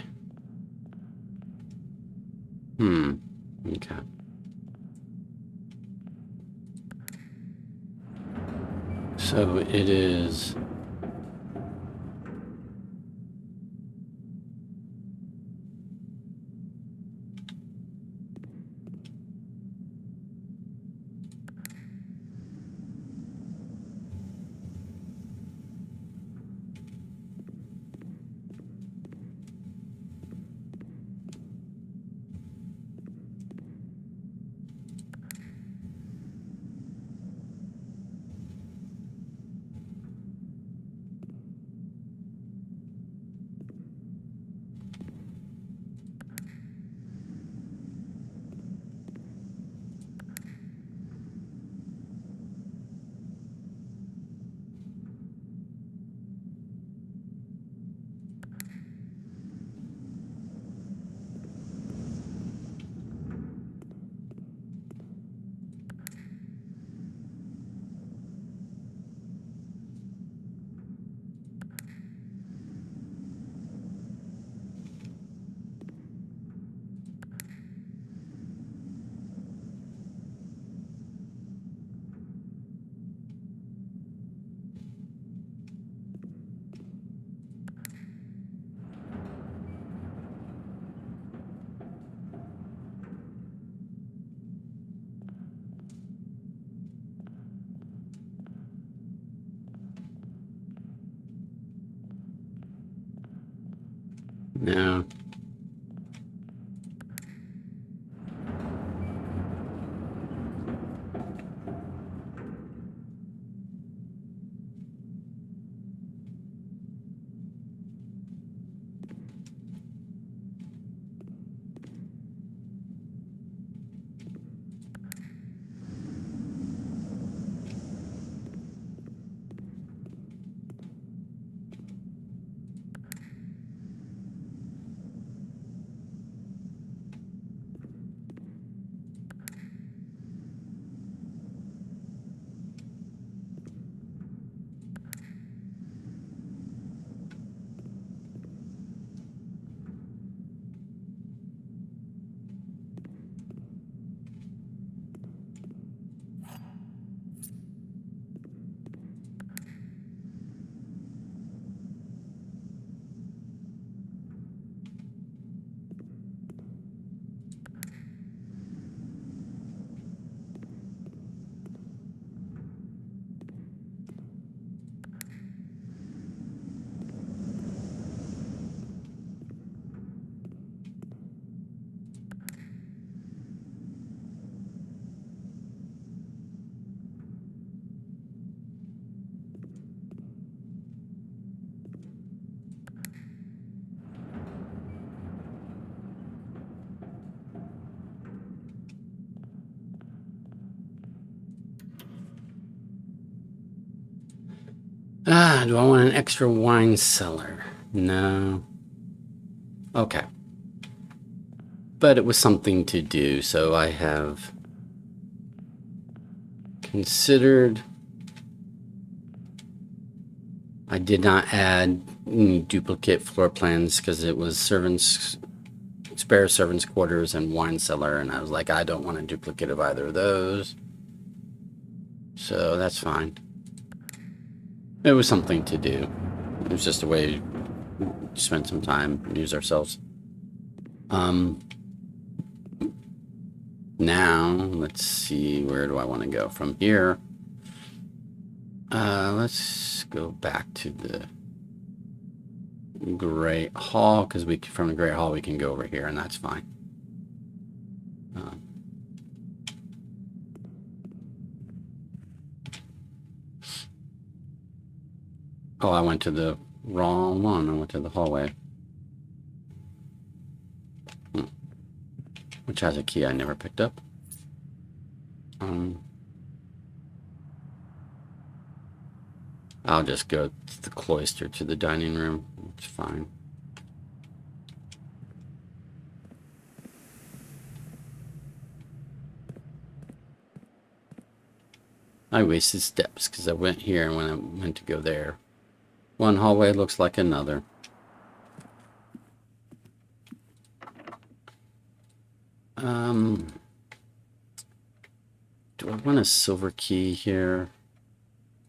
Okay. So it is. No. Ah, do I want an extra wine cellar? No. Okay. But it was something to do, so I have considered. I did not add any duplicate floor plans because it was spare servants' quarters and wine cellar, and I was like, I don't want a duplicate of either of those. So that's fine. It was something to do. It was just a way to spend some time, amuse ourselves. Now, let's see, where do I want to go from here? Let's go back to the Great Hall, because from the Great Hall we can go over here, and that's fine. Oh, I went to the wrong one. I went to the hallway. Which has a key I never picked up. I'll just go to the cloister to the dining room. It's fine. I wasted steps because I went here and when I went to go there. One hallway looks like another. Do I want a silver key here?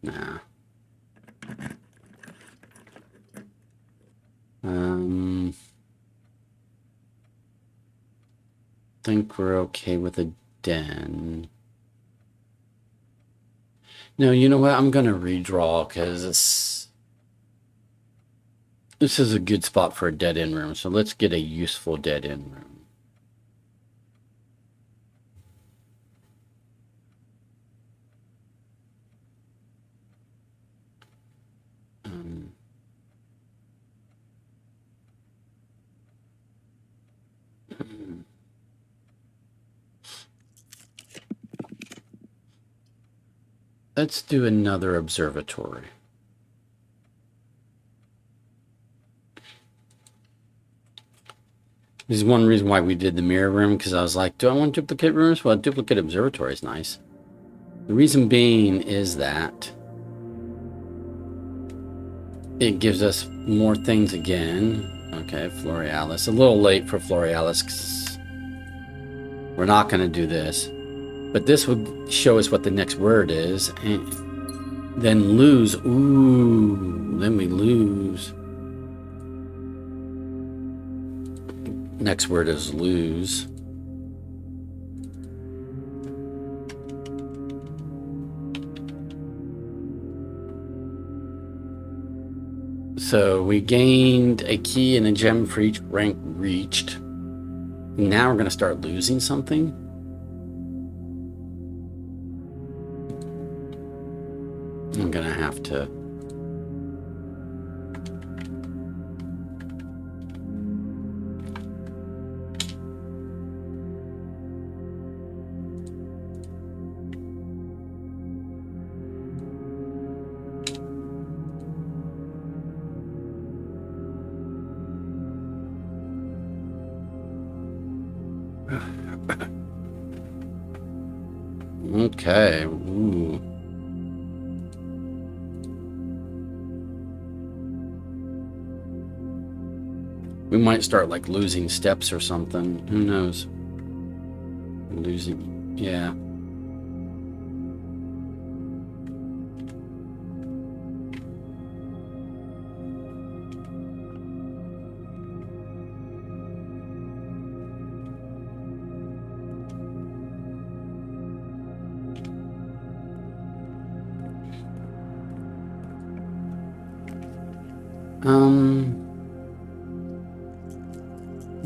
Nah. Think we're okay with a den. No, you know what? I'm gonna redraw because this is a good spot for a dead end room. So let's get a useful dead end room. Let's do another observatory. This is one reason why we did the mirror room, because I was like, do I want duplicate rooms? Well, duplicate observatory is nice. The reason being is that it gives us more things again. Okay, Florealis. A little late for Florealis because we're not going to do this. But this would show us what the next word is. And then lose. Ooh, then we lose. Next word is lose. So we gained a key and a gem for each rank reached. Now we're going to start losing something. I'm going to have to... Okay. Ooh. We might start like losing steps or something. Who knows? Losing. Yeah.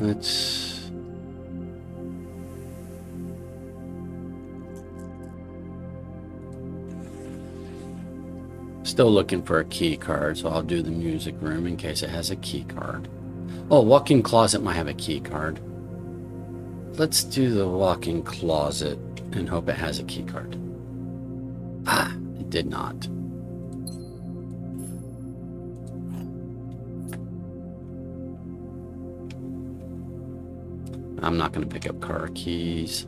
Let's... Still looking for a key card, so I'll do the music room in case it has a key card. Oh, walk-in closet might have a key card. Let's do the walk-in closet and hope it has a key card. Ah, it did not. I'm not going to pick up car keys.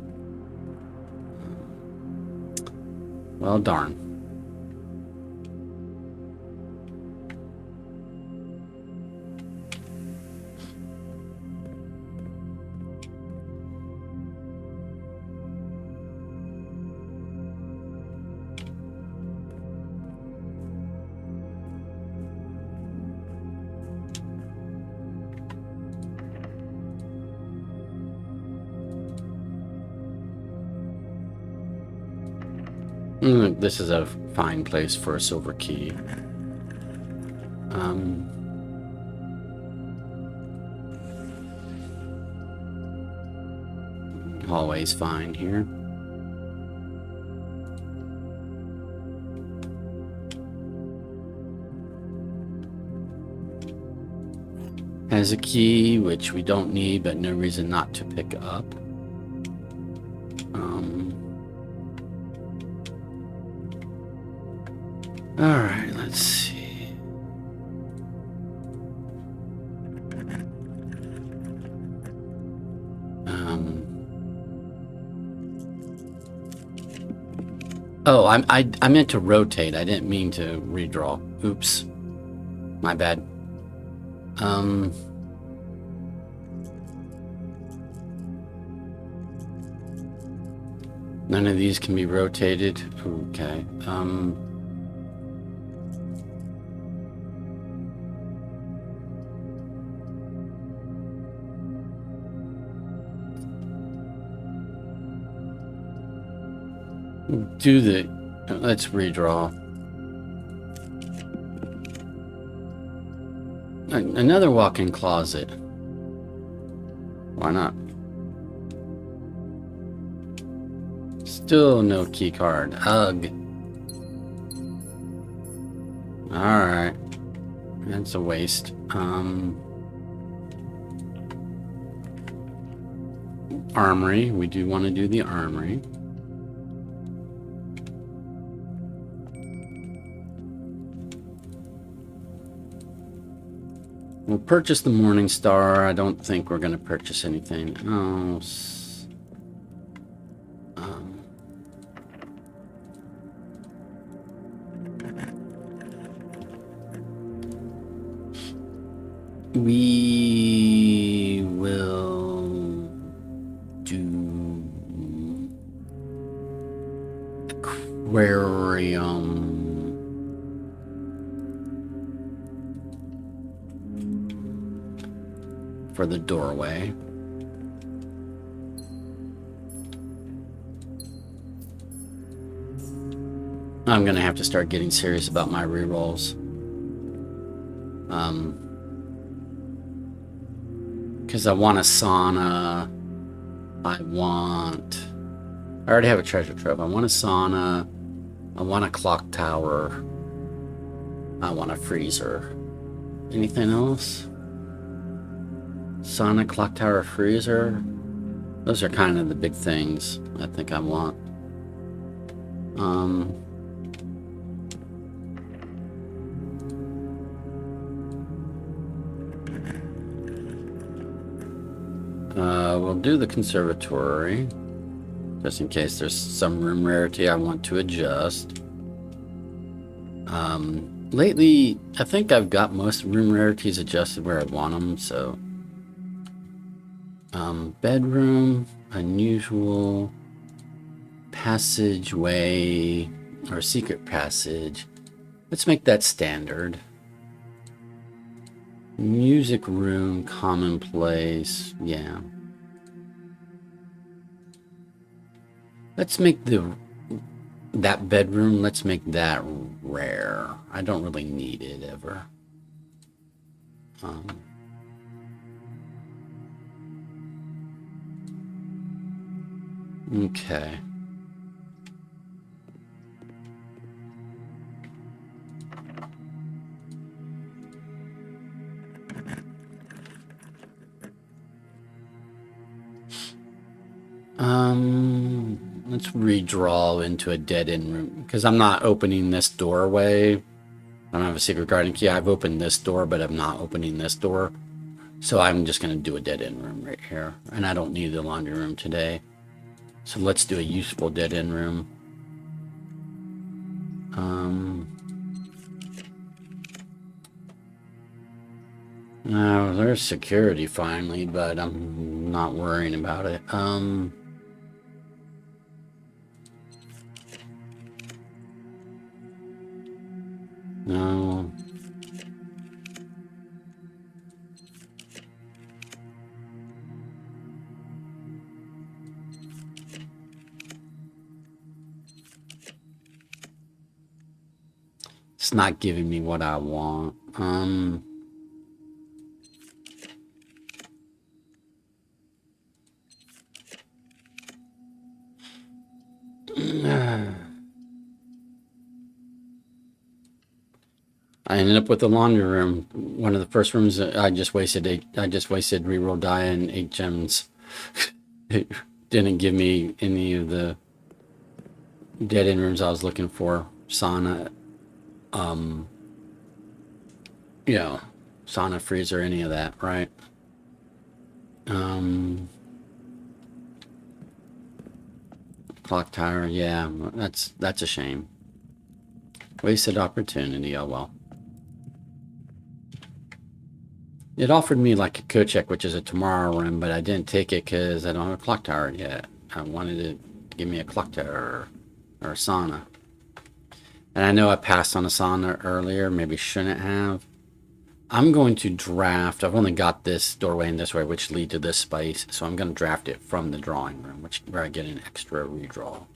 Well, darn. This is a fine place for a silver key. Hallway's fine here. Has a key, which we don't need, but no reason not to pick up. Alright, let's see. Oh, I meant to rotate. I didn't mean to redraw. Oops. My bad. None of these can be rotated. Okay. Do the... Let's redraw. Another walk-in closet. Why not? Still no key card. Ugh. Alright. That's a waste. Armory. We do want to do the armory. We'll purchase the Morning Star. I don't think we're going to purchase anything else. We will do aquarium. For the doorway. I'm gonna have to start getting serious about my rerolls. Because I want a sauna. I already have a treasure trove. I want a sauna. I want a clock tower. I want a freezer. Anything else? Sauna, clock tower, freezer. Those are kind of the big things I think I want. We'll do the conservatory, just in case there's some room rarity I want to adjust. Lately, I think I've got most room rarities adjusted where I want them, so... bedroom, unusual, passageway, or secret passage. Let's make that standard. Music room, commonplace, yeah. Let's make that bedroom, let's make that rare. I don't really need it ever. Okay. Let's redraw into a dead-end room, because I'm not opening this doorway. I don't have a secret garden key. I've opened this door, but I'm not opening this door. So I'm just going to do a dead-end room right here. And I don't need the laundry room today. So let's do a useful dead-end room. Oh, there's security finally, but I'm not worrying about it. No. It's not giving me what I want. I ended up with the laundry room. One of the first rooms that I just wasted reroll die and 8 gems. It didn't give me any of the dead end rooms I was looking for. Sauna, sauna, freezer, any of that, right? Clock tower, yeah, that's a shame. Wasted opportunity, oh well. It offered me like a Kochek, which is a tomorrow room, but I didn't take it because I don't have a clock tower yet. I wanted it to give me a clock tower or a sauna. And I know I passed on a sauna earlier, maybe shouldn't have. I'm going to draft, I've only got this doorway and this way, which lead to this space, so I'm going to draft it from the drawing room, where I get an extra redraw.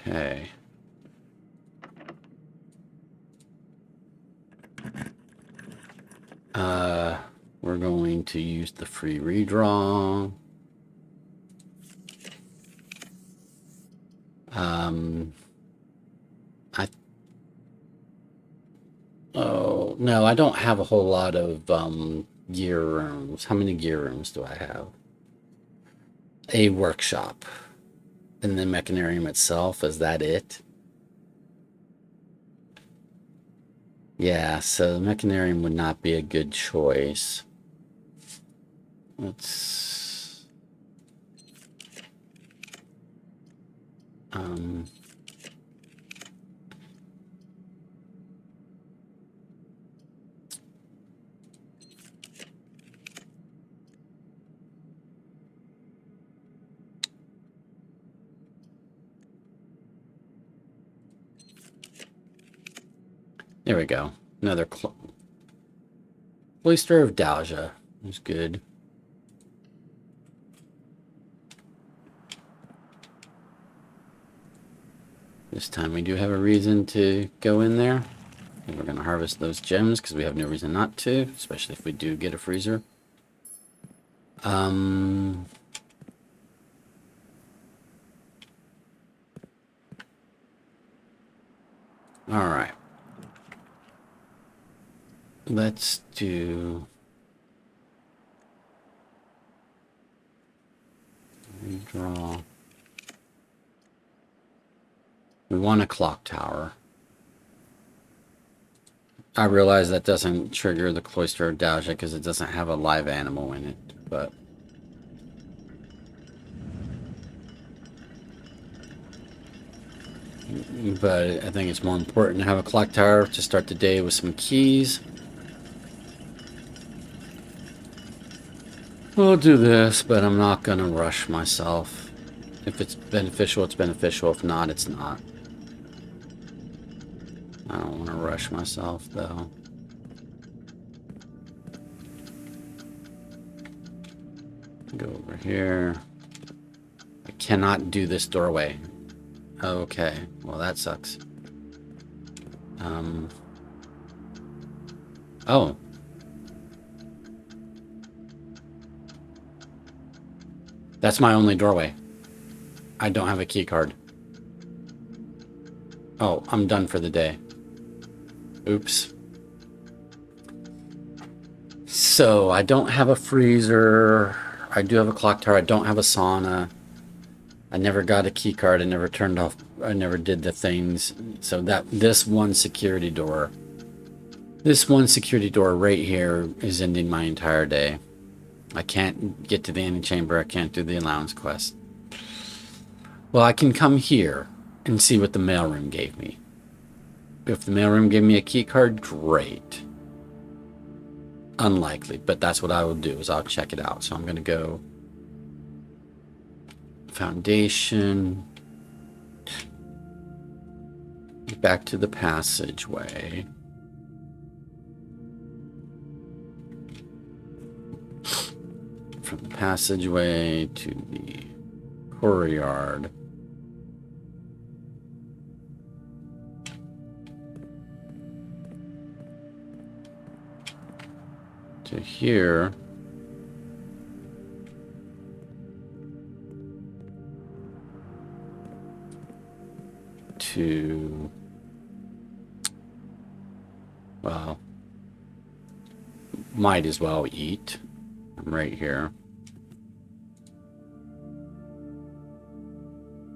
Okay. We're going to use the free redraw. Oh, no, I don't have a whole lot of gear rooms. How many gear rooms do I have? A workshop. And the mechanarium itself, is that it? Yeah, so the mechanarium would not be a good choice. Let's... There we go. Another Cloister of Dalja is good. This time we do have a reason to go in there. And we're going to harvest those gems because we have no reason not to, especially if we do get a freezer. All right. Let's do... Redraw. We want a clock tower. I realize that doesn't trigger the cloister of Dowja because it doesn't have a live animal in it, but... I think it's more important to have a clock tower to start the day with some keys. We'll do this, but I'm not going to rush myself. If it's beneficial, it's beneficial. If not, it's not. I don't want to rush myself, though. Go over here. I cannot do this doorway. Okay, well that sucks. Oh. That's my only doorway. I don't have a key card. Oh, I'm done for the day. Oops. So, I don't have a freezer. I do have a clock tower. I don't have a sauna. I never got a key card. I never turned off. I never did the things. So this one security door right here is ending my entire day. I can't get to the antechamber. I can't do the allowance quest. Well, I can come here and see what the mailroom gave me. If the mailroom gave me a key card, great. Unlikely, but that's what I will do, is I'll check it out. So I'm going to go foundation, back to the passageway. From the passageway to the courtyard. To here. To, well, might as well eat. I'm right here.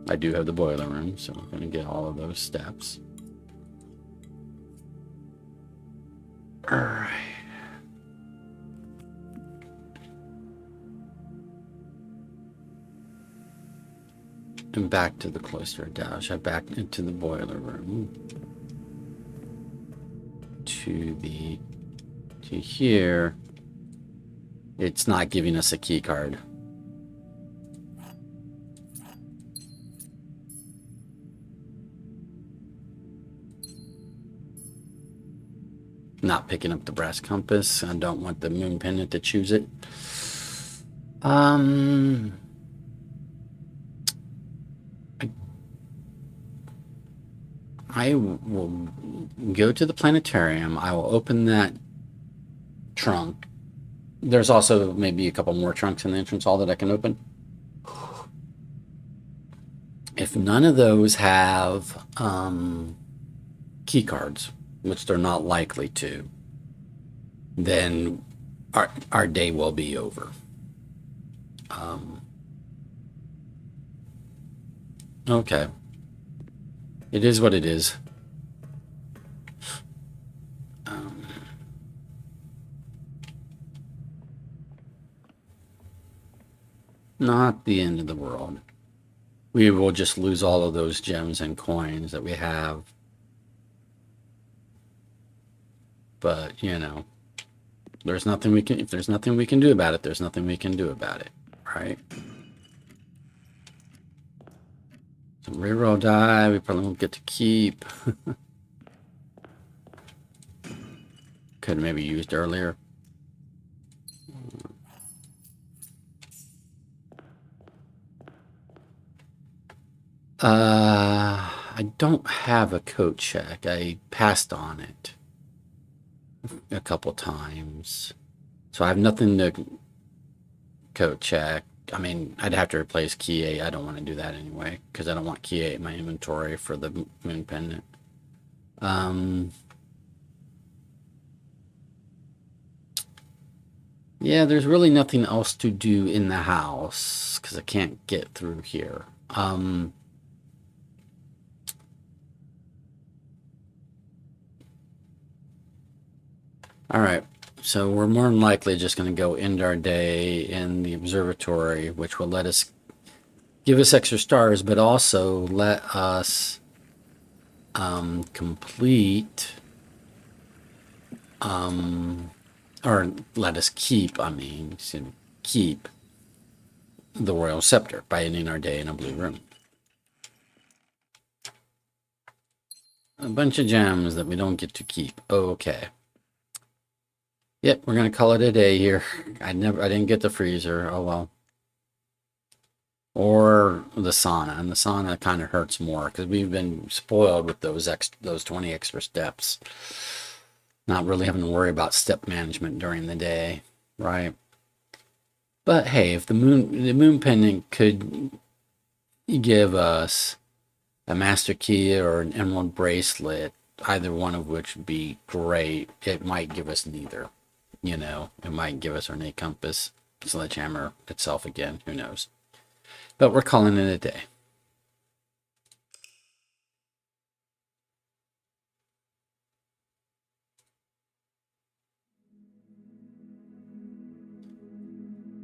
I do have the boiler room, so I'm going to get all of those steps. All right. And back to the cloister of Dowja, back into the boiler room. To here. It's not giving us a key card. Not picking up the brass compass. I don't want the moon pendant to choose it. I will go to the planetarium. I will open that trunk. There's also maybe a couple more trunks in the entrance hall that I can open. If none of those have key cards, which they're not likely to, then our day will be over. Okay. It is what it is. Not the end of the world. We will just lose all of those gems and coins that we have. But, you know, there's nothing we can, if there's nothing we can do about it, there's nothing we can do about it, right? Some reroll die we probably won't get to keep. Could have maybe used earlier. I don't have a coat check. I passed on it a couple times. So I have nothing to coat check. I mean, I'd have to replace key 8. I don't want to do that anyway, because I don't want key 8 in my inventory for the moon pendant. Yeah, there's really nothing else to do in the house, because I can't get through here. All right, so we're more than likely just going to go end our day in the observatory, which will let us give us extra stars, but also let us complete, or let us keep, keep the Royal Scepter by ending our day in a blue room. A bunch of gems that we don't get to keep. Okay. Yep, we're gonna call it a day here. I didn't get the freezer. Oh well. Or the sauna, and the sauna kind of hurts more because we've been spoiled with those 20 extra steps. Not really having to worry about step management during the day, right? But hey, if the moon pendant could give us a master key or an emerald bracelet, either one of which would be great. It might give us neither. You know, it might give us our ornate compass, sledgehammer itself again. Who knows? But we're calling it a day.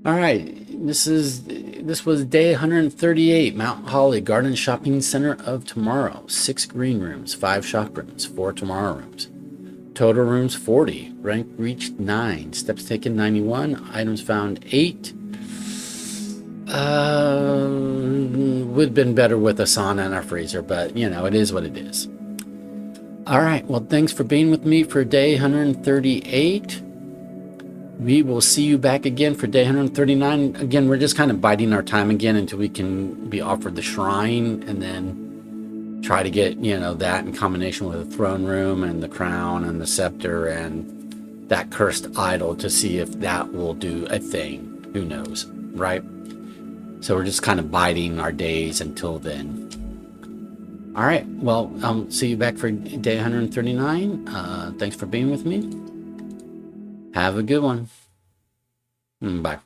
All right, this was day 138, Mount Holly Garden Shopping Center of Tomorrow. 6 green rooms, 5 shop rooms, 4 tomorrow rooms. Total rooms 40. Rank reached 9. Steps taken 91. Items found 8. Would have been better with a sauna and a freezer, but you know, it is what it is. All right, well, thanks for being with me for day 138. We will see you back again for day 139. Again, we're just kind of biding our time again until we can be offered the shrine, and then try to get, you know, that in combination with the throne room and the crown and the scepter and that cursed idol to see if that will do a thing. Who knows, right? So we're just kind of biding our days until then. All right, well, I'll see you back for day 139. Thanks for being with me. Have a good one. Bye.